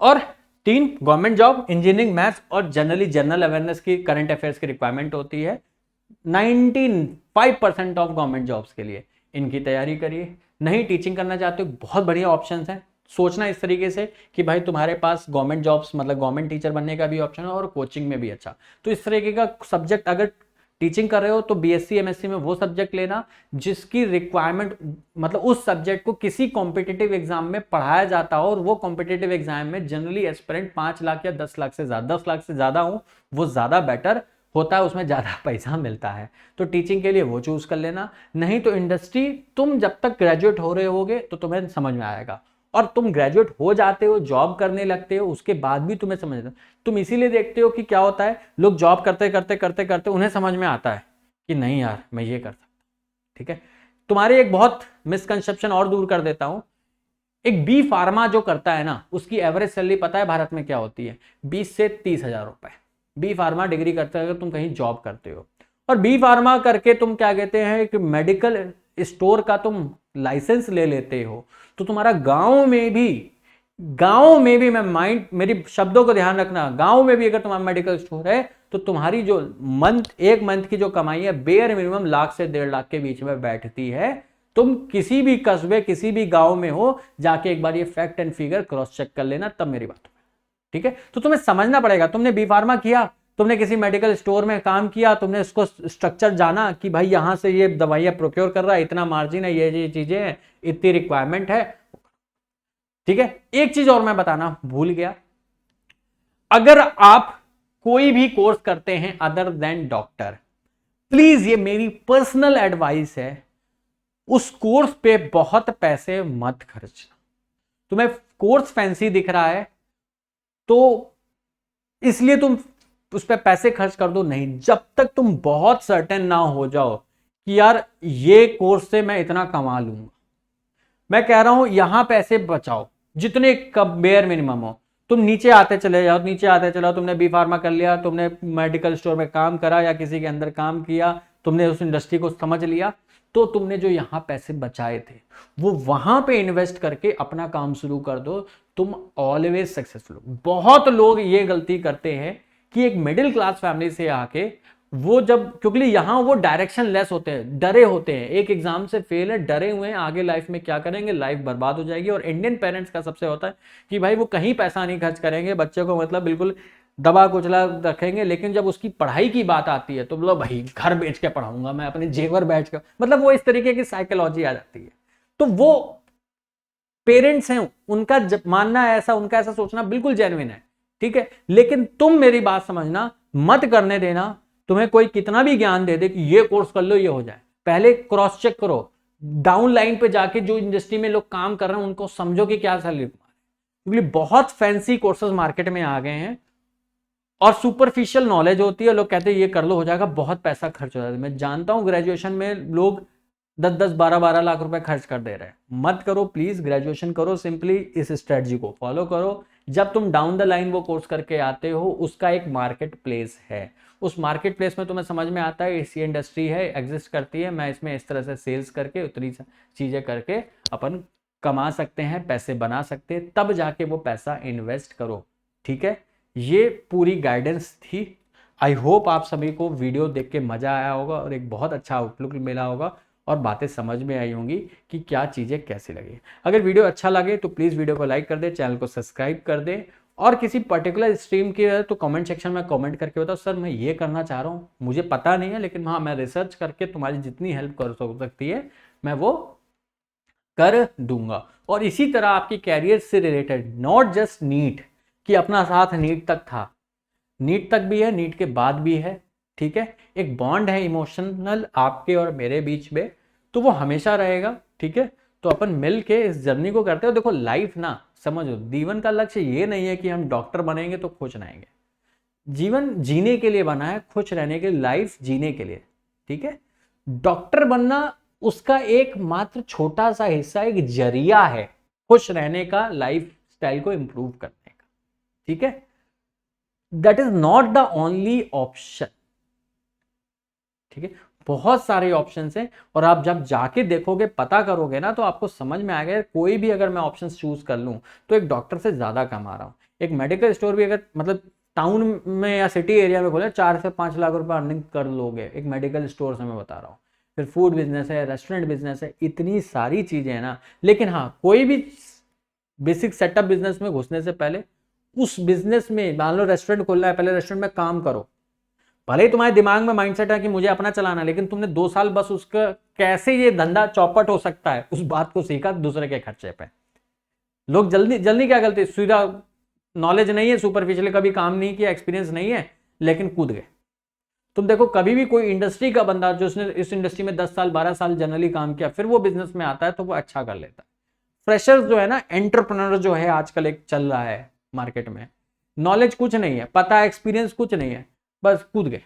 और 3 गवर्नमेंट जॉब, इंजीनियरिंग, मैथ्स और जनरली जनरल अवेयरनेस की, करंट अफेयर्स की रिक्वायरमेंट होती है 95% ऑफ गवर्नमेंट जॉब्स के लिए। इनकी तैयारी करिए। नहीं टीचिंग करना चाहते हो, बहुत बढ़िया ऑप्शंस हैं। सोचना इस तरीके से कि भाई तुम्हारे पास गवर्नमेंट जॉब्स मतलब गवर्नमेंट टीचर बनने का भी ऑप्शन है और कोचिंग में भी अच्छा, तो इस तरीके का सब्जेक्ट अगर टीचिंग कर रहे हो तो बीएससी एमएससी में वो सब्जेक्ट लेना जिसकी रिक्वायरमेंट मतलब उस सब्जेक्ट को किसी कॉम्पिटिटिव एग्जाम में पढ़ाया जाता हो, और वो कॉम्पिटिटिव एग्जाम में जनरली एस्पिरेंट 5 लाख या 10 लाख से ज्यादा, 10 लाख से ज्यादा हो वो ज्यादा बेटर होता है, उसमें ज़्यादा पैसा मिलता है। तो टीचिंग के लिए वो चूज़ कर लेना। नहीं तो इंडस्ट्री तुम जब तक ग्रेजुएट हो रहे होगे तो तुम्हें समझ में आएगा। और तुम ग्रेजुएट हो जाते हो, जॉब करने लगते हो, उसके बाद भी तुम्हें समझ आता। तुम इसीलिए देखते हो कि क्या होता है, लोग जॉब करते करते करते करते उन्हें समझ में आता है कि नहीं यार मैं ये कर सकता। ठीक है, तुम्हारे एक बहुत मिसकंसेप्शन और दूर कर देता हूं। एक बी फार्मा जो करता है ना, उसकी एवरेज सैलरी पता है भारत में क्या होती है? 20 से 30 हजार रुपए। बी फार्मा डिग्री करते हो अगर तुम कहीं जॉब करते हो, और बी फार्मा करके तुम क्या कहते हैं, एक मेडिकल स्टोर का तुम लाइसेंस ले लेते हो, तो तुम्हारा गांव में भी मैं मेरी शब्दों को ध्यान रखना, गांव में भी अगर तुम्हारा मेडिकल स्टोर है तो तुम्हारी जो एक मंथ की जो कमाई है बेयर मिनिमम 1 लाख से 1.5 लाख के बीच में बैठती है। तुम किसी भी कस्बे किसी भी गांव में हो, जाके एक बार ये fact and figure cross check कर लेना, तब मेरी बात। ठीक है, तो तुम्हें समझना पड़ेगा। तुमने बी फार्मा किया, तुमने किसी मेडिकल स्टोर में काम किया, तुमने इसको स्ट्रक्चर जाना कि भाई यहां से ये दवाइयां प्रोक्योर कर रहा है, इतना मार्जिन है, ये चीजें हैं, इतनी रिक्वायरमेंट है। ठीक है, एक चीज और मैं बताना भूल गया, अगर आप कोई भी कोर्स करते हैं अदर देन डॉक्टर, प्लीज ये मेरी पर्सनल एडवाइस है, उस कोर्स पे बहुत पैसे मत खर्चना। तुम्हें कोर्स फैंसी दिख रहा है तो इसलिए तुम उस पर पैसे खर्च कर दो, नहीं, जब तक तुम बहुत सर्टेन ना हो जाओ कि यार ये कोर्स से मैं इतना कमा लूंगा। मैं कह रहा हूं यहां पैसे बचाओ जितने कब बेयर मिनिमम हो। तुम नीचे आते चले जाओ, नीचे आते चलो, तुमने बी फार्मा कर लिया, तुमने मेडिकल स्टोर में काम करा या किसी के अंदर काम किया, तुमने उस इंडस्ट्री को समझ लिया, तो तुमने जो यहां पैसे बचाए थे वो वहां पे इन्वेस्ट करके अपना काम शुरू कर दो, तुम ऑलवेज सक्सेसफुल। बहुत लोग ये गलती करते हैं कि एक मिडिल क्लास फैमिली से आके वो जब, क्योंकि यहां वो डायरेक्शन लेस होते हैं, डरे होते हैं, एक एग्जाम से फेल है, डरे हुए हैं आगे लाइफ में क्या करेंगे, लाइफ बर्बाद हो जाएगी। और इंडियन पेरेंट्स का सबसे होता है कि भाई वो कहीं पैसा नहीं खर्च करेंगे, बच्चे को मतलब बिल्कुल दबा कुचला रखेंगे, लेकिन जब उसकी पढ़ाई की बात आती है तो बोलो भाई घर बेच के पढ़ाऊंगा मैं, अपने जेवर बेच के, मतलब वो इस तरीके की साइकोलॉजी आ जाती है। तो वो पेरेंट्स हैं, उनका मानना है ऐसा, उनका ऐसा सोचना बिल्कुल जेन्युइन है। ठीक है, लेकिन तुम मेरी बात समझना, मत करने देना तुम्हें कोई कितना भी ज्ञान दे दे कि ये कोर्स कर लो ये हो जाए। पहले क्रॉस चेक करो, डाउन लाइन पे जाके जो इंडस्ट्री में लोग काम कर रहे हैं उनको समझो कि क्या सैलरी, क्योंकि बहुत फैंसी कोर्सेज मार्केट में आ गए हैं और सुपरफिशियल नॉलेज होती है, लोग कहते हैं ये कर लो हो जाएगा, बहुत पैसा खर्च हो जाता है। मैं जानता हूं ग्रेजुएशन में लोग 10-10, 12-12 लाख रुपए खर्च कर दे रहे हैं। मत करो प्लीज, ग्रेजुएशन करो, सिंपली इस स्ट्रेटजी को फॉलो करो। जब तुम डाउन द लाइन वो कोर्स करके आते हो, उसका एक मार्केट प्लेस है, उस मार्केट प्लेस में तुम्हें समझ में आता है इसी इंडस्ट्री है, एग्जिस्ट करती है, मैं इसमें इस तरह से सेल्स करके उतनी चीजें करके अपन कमा सकते हैं, पैसे बना सकते हैं, तब जाके वो पैसा इन्वेस्ट करो। ठीक है, ये पूरी गाइडेंस थी। आई होप आप सभी को वीडियो देख के मजा आया होगा और एक बहुत अच्छा आउटलुक मिला होगा और बातें समझ में आई होंगी कि क्या चीज़ें कैसी लगी। अगर वीडियो अच्छा लगे तो प्लीज़ वीडियो को लाइक कर दे, चैनल को सब्सक्राइब कर दे, और किसी पर्टिकुलर स्ट्रीम की है तो कमेंट सेक्शन में कमेंट करके बताओ सर मैं ये करना चाह रहा हूँ, मुझे पता नहीं है, लेकिन हाँ मैं रिसर्च करके तुम्हारी जितनी हेल्प कर सकती है मैं वो कर दूंगा। और इसी तरह आपकी कैरियर से रिलेटेड, नॉट जस्ट नीट कि अपना साथ नीट तक था, नीट तक भी है, नीट के बाद भी है। ठीक है, एक बॉन्ड है इमोशनल आपके और मेरे बीच में, तो वो हमेशा रहेगा। ठीक है, तो अपन मिल के इस जर्नी को करते हो। देखो लाइफ ना समझो, जीवन का लक्ष्य ये नहीं है कि हम डॉक्टर बनेंगे तो खुश रहेंगे, जीवन जीने के लिए बना है, खुश रहने के लिए, लाइफ जीने के लिए। ठीक है, डॉक्टर बनना उसका एक मात्र छोटा सा हिस्सा, एक जरिया है खुश रहने का, लाइफ स्टाइल को इंप्रूव करने का। ठीक है, that is not the only option. ठीक है, बहुत सारे ऑप्शंस हैं और आप जब जाके देखोगे, पता करोगे ना, तो आपको समझ में आएगा कोई भी अगर मैं ऑप्शन चूज कर लूं तो एक डॉक्टर से ज्यादा कमा रहा हूं। एक मेडिकल स्टोर भी अगर मतलब टाउन में या सिटी एरिया में खोले 4 से 5 लाख रुपए अर्निंग कर लोगे एक मेडिकल स्टोर से, मैं बता रहा हूँ। फिर फूड बिजनेस है, रेस्टोरेंट बिजनेस है, इतनी सारी चीजें हैं ना। लेकिन हाँ, कोई भी बेसिक सेटअप बिजनेस में घुसने से पहले उस बिजनेस में, मान लो रेस्टोरेंट खोलना है, पहले रेस्टोरेंट में काम करो। भले ही तुम्हारे दिमाग में माइंडसेट है कि मुझे अपना चलाना, लेकिन तुमने 2 साल बस उसका कैसे ये धंधा चौपट हो सकता है उस बात को सीखा दूसरे के खर्चे पे। लोग जल्दी जल्दी क्या गलती, सीधा नॉलेज नहीं है, सुपरफिशियल कभी काम नहीं किया, एक्सपीरियंस नहीं है, लेकिन कूद गए। तुम देखो कभी भी कोई इंडस्ट्री का बंदा जो उसने इस इंडस्ट्री में 10 साल 12 साल जनरली काम किया, फिर वो बिजनेस में आता है तो वो अच्छा कर लेता है। फ्रेशर्स जो है ना, एंटरप्रेन्योर जो है आजकल एक चल रहा है मार्केट में, नॉलेज कुछ नहीं है, पता एक्सपीरियंस कुछ नहीं है, बस कूद गए।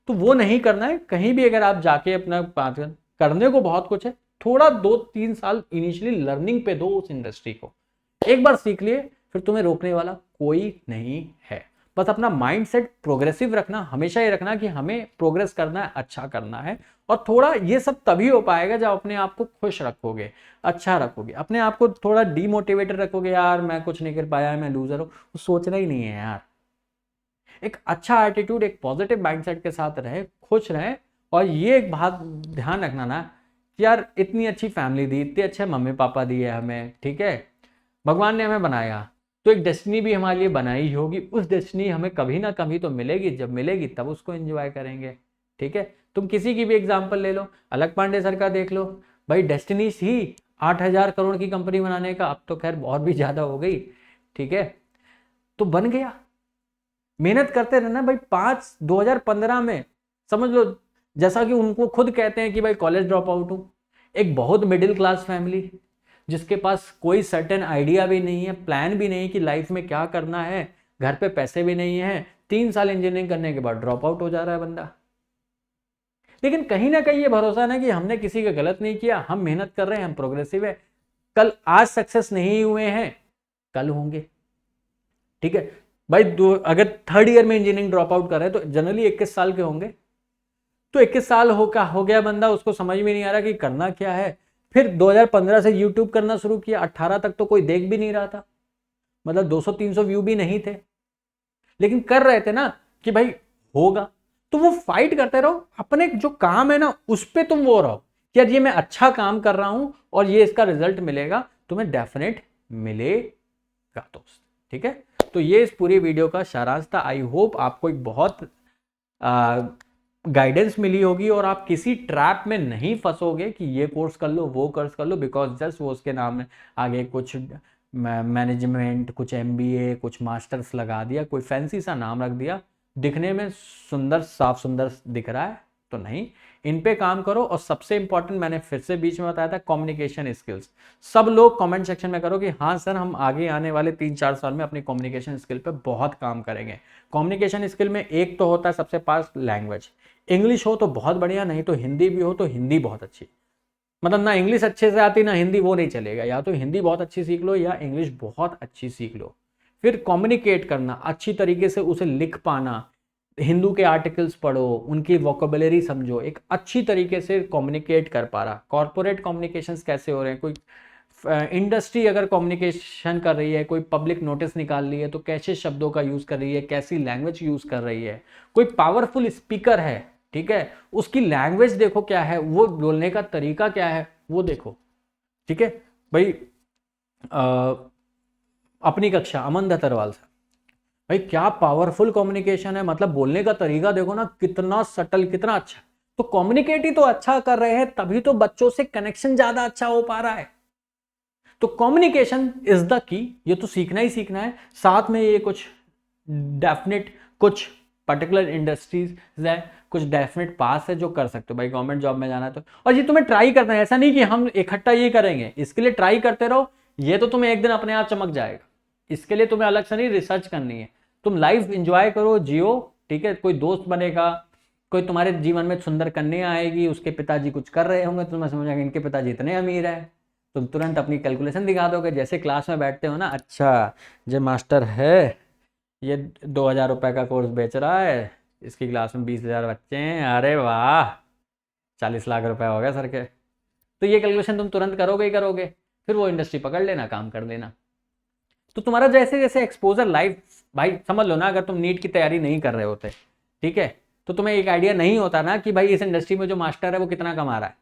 तो वो नहीं करना है। कहीं भी अगर आप जाके अपना बात करने को बहुत कुछ है, थोड़ा 2-3 साल इनिशियली लर्निंग पे दो उस इंडस्ट्री को, एक बार सीख लिए फिर तुम्हें रोकने वाला कोई नहीं है। बस अपना माइंडसेट प्रोग्रेसिव रखना, हमेशा ये रखना कि हमें प्रोग्रेस करना है, अच्छा करना है। और थोड़ा ये सब तभी हो पाएगा जब अपने आप को खुश रखोगे, अच्छा रखोगे। अपने आप को थोड़ा डीमोटिवेटेड रखोगे, यार मैं कुछ नहीं कर पाया, मैं लूजर हूं, वो सोचना ही नहीं है यार। एक अच्छा एटीट्यूड, एक पॉजिटिव माइंडसेट के साथ रहे, खुश रहे। और ये एक बात ध्यान रखना ना कि यार इतनी अच्छी फैमिली दी, इतने अच्छे मम्मी पापा दिए हमें, ठीक है, भगवान ने हमें बनाया, तो एक डेस्टिनी भी हमारे लिए बनाई ही होगी। उस डेस्टिनी हमें कभी ना कभी तो मिलेगी, जब मिलेगी तब उसको एंजॉय करेंगे, ठीक है। तुम किसी की भी एग्जाम्पल ले लो, अलग पांडे सर का देख लो भाई, डेस्टिनी थी 8,000 करोड़ की कंपनी बनाने का, अब तो खैर और भी ज्यादा हो गई, ठीक है, तो बन गया। मेहनत करते रहना भाई। 2015 में समझ लो, जैसा कि उनको खुद कहते हैं कि भाई कॉलेज ड्रॉप आउट हूं, एक बहुत मिडिल क्लास फैमिली जिसके पास कोई सर्टेन आइडिया भी नहीं है, प्लान भी नहीं कि लाइफ में क्या करना है, घर पे पैसे भी नहीं है, 3 साल इंजीनियरिंग करने के बाद ड्रॉप आउट हो जा रहा है बंदा। लेकिन कहीं ना कहीं ये भरोसा ना कि हमने किसी का गलत नहीं किया, हम मेहनत कर रहे हैं, हम प्रोग्रेसिव है, कल आज सक्सेस नहीं हुए हैं, कल होंगे, ठीक है भाई। अगर 3rd ईयर में इंजीनियरिंग ड्रॉप आउट कर रहे हैं तो जनरली 21 साल के होंगे, तो 21 साल हो गया बंदा, उसको समझ में नहीं आ रहा कि करना क्या है। फिर 2015 से यूट्यूब करना शुरू किया, 18 तक तो कोई देख भी नहीं रहा था, मतलब 200-300 व्यू भी नहीं थे, लेकिन कर रहे थे ना कि भाई होगा। तो वो फाइट करते रहो, अपने जो काम है ना उस पे तुम वो रहो कि यार ये मैं अच्छा काम कर रहा हूं और ये इसका रिजल्ट मिलेगा, तुम्हें डेफिनेट मिलेगा दोस्त, ठीक है। तो ये इस पूरी वीडियो का सारांश था। आई होप आपको एक बहुत गाइडेंस मिली होगी और आप किसी ट्रैप में नहीं फंसोगे कि ये कोर्स कर लो, वो कोर्स कर लो, बिकॉज जस्ट वो उसके नाम में आगे कुछ मैनेजमेंट, कुछ MBA, कुछ मास्टर्स लगा दिया, कोई फैंसी सा नाम रख दिया, दिखने में सुंदर, साफ सुंदर दिख रहा है, तो नहीं, इन पे काम करो। और सबसे इंपॉर्टेंट, मैंने फिर से बीच में बताया था, कम्युनिकेशन स्किल्स। सब लोग कमेंट सेक्शन में करो कि हाँ सर, हम आगे आने वाले 3-4 साल में अपनी कम्युनिकेशन स्किल पे बहुत काम करेंगे। कम्युनिकेशन स्किल में एक तो होता है सबसे पास लैंग्वेज, इंग्लिश हो तो बहुत बढ़िया, नहीं तो हिंदी भी हो तो हिंदी बहुत अच्छी, मतलब ना इंग्लिश अच्छे से आती ना हिंदी, वो नहीं चलेगा, या तो हिंदी बहुत अच्छी सीख लो या इंग्लिश बहुत अच्छी सीख लो। फिर कम्युनिकेट करना, अच्छी तरीके से उसे लिख पाना, हिंदू के आर्टिकल्स पढ़ो, उनकी वोकेबुलरी समझो, एक अच्छी तरीके से कम्युनिकेट कर पा रहा। कॉर्पोरेट कम्युनिकेशंस कैसे हो रहे हैं, कोई इंडस्ट्री अगर कम्युनिकेशन कर रही है, कोई पब्लिक नोटिस निकाल रही है तो कैसे शब्दों का यूज कर रही है, कैसी लैंग्वेज यूज कर रही है। कोई पावरफुल स्पीकर है, ठीक है, उसकी लैंग्वेज देखो क्या है, वो बोलने का तरीका क्या है, वो देखो, ठीक है भाई। अपनी कक्षा अमन दत्तरवाल से भाई, क्या पावरफुल कम्युनिकेशन है, मतलब बोलने का तरीका देखो ना, कितना सटल, कितना अच्छा। तो कम्युनिकेट ही तो अच्छा कर रहे हैं, तभी तो बच्चों से कनेक्शन ज्यादा अच्छा हो पा रहा है। तो कम्युनिकेशन इज द की, ये तो सीखना ही सीखना है। साथ में ये कुछ डेफिनेट, कुछ पर्टिकुलर इंडस्ट्रीज है, कुछ डेफिनेट पास है जो कर सकते हो भाई, गवर्नमेंट जॉब में जाना है तो। और ये तुम्हें ट्राई करना है, ऐसा नहीं कि हम इकट्ठा ये करेंगे, इसके लिए ट्राई करते रहो, ये तो तुम्हें एक दिन अपने आप चमक जाएगा। इसके लिए तुम्हें अलग से नहीं रिसर्च करनी है, तुम लाइफ एंजॉय करो, जियो, ठीक है। कोई दोस्त बनेगा, कोई तुम्हारे जीवन में सुंदर कन्या आएगी, उसके पिताजी कुछ कर रहे होंगे, तुम्हें समझ आएगा इनके पिताजी इतने अमीर है, तुम तुरंत अपनी कैलकुलेशन दिखा दोगे। जैसे क्लास में बैठते हो ना, अच्छा जो मास्टर है ये 2,000 रुपए का कोर्स बेच रहा है, इसकी क्लास में 20,000 बच्चे हैं, अरे वाह 40 लाख रुपए हो गए सर के। तो ये कैलकुलेशन तुम तुरंत करोगे ही करोगे, फिर वो इंडस्ट्री पकड़ लेना, काम कर देना। तो तुम्हारा जैसे जैसे एक्सपोजर लाइफ, भाई समझ लो ना, अगर तुम नीट की तैयारी नहीं कर रहे होते, ठीक है, तो तुम्हें एक आइडिया नहीं होता ना कि भाई इस इंडस्ट्री में जो मास्टर है वो कितना कमा रहा है।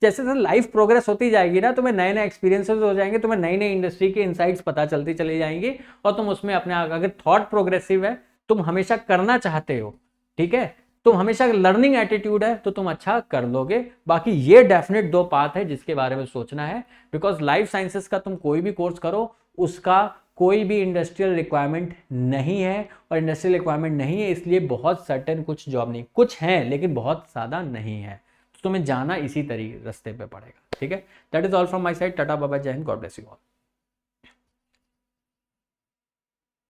जैसे जैसे लाइफ प्रोग्रेस होती जाएगी ना, तुम्हें नए नए एक्सपीरियंसेस हो जाएंगे, तुम्हें नई नई इंडस्ट्री के इनसाइट्स पता चलती चली जाएंगी, और तुम उसमें अपने, अगर थॉट प्रोग्रेसिव है, तुम हमेशा करना चाहते हो, ठीक है, तुम हमेशा लर्निंग एटीट्यूड है, तो तुम अच्छा कर लोगे। बाकी ये डेफिनेट 2 पाथ है जिसके बारे में सोचना है, बिकॉज लाइफ साइंसेस का तुम कोई भी कोर्स करो, उसका कोई भी इंडस्ट्रियल रिक्वायरमेंट नहीं है, और इंडस्ट्रियल रिक्वायरमेंट नहीं है इसलिए बहुत सर्टेन कुछ जॉब नहीं, कुछ हैं लेकिन बहुत ज्यादा नहीं है। तुम्हें जाना इसी तरीके रास्ते पे पड़ेगा। ठीक है, that is all from my side. Tata bye bye, जय हिंद, गॉड ब्लेस यू ऑल।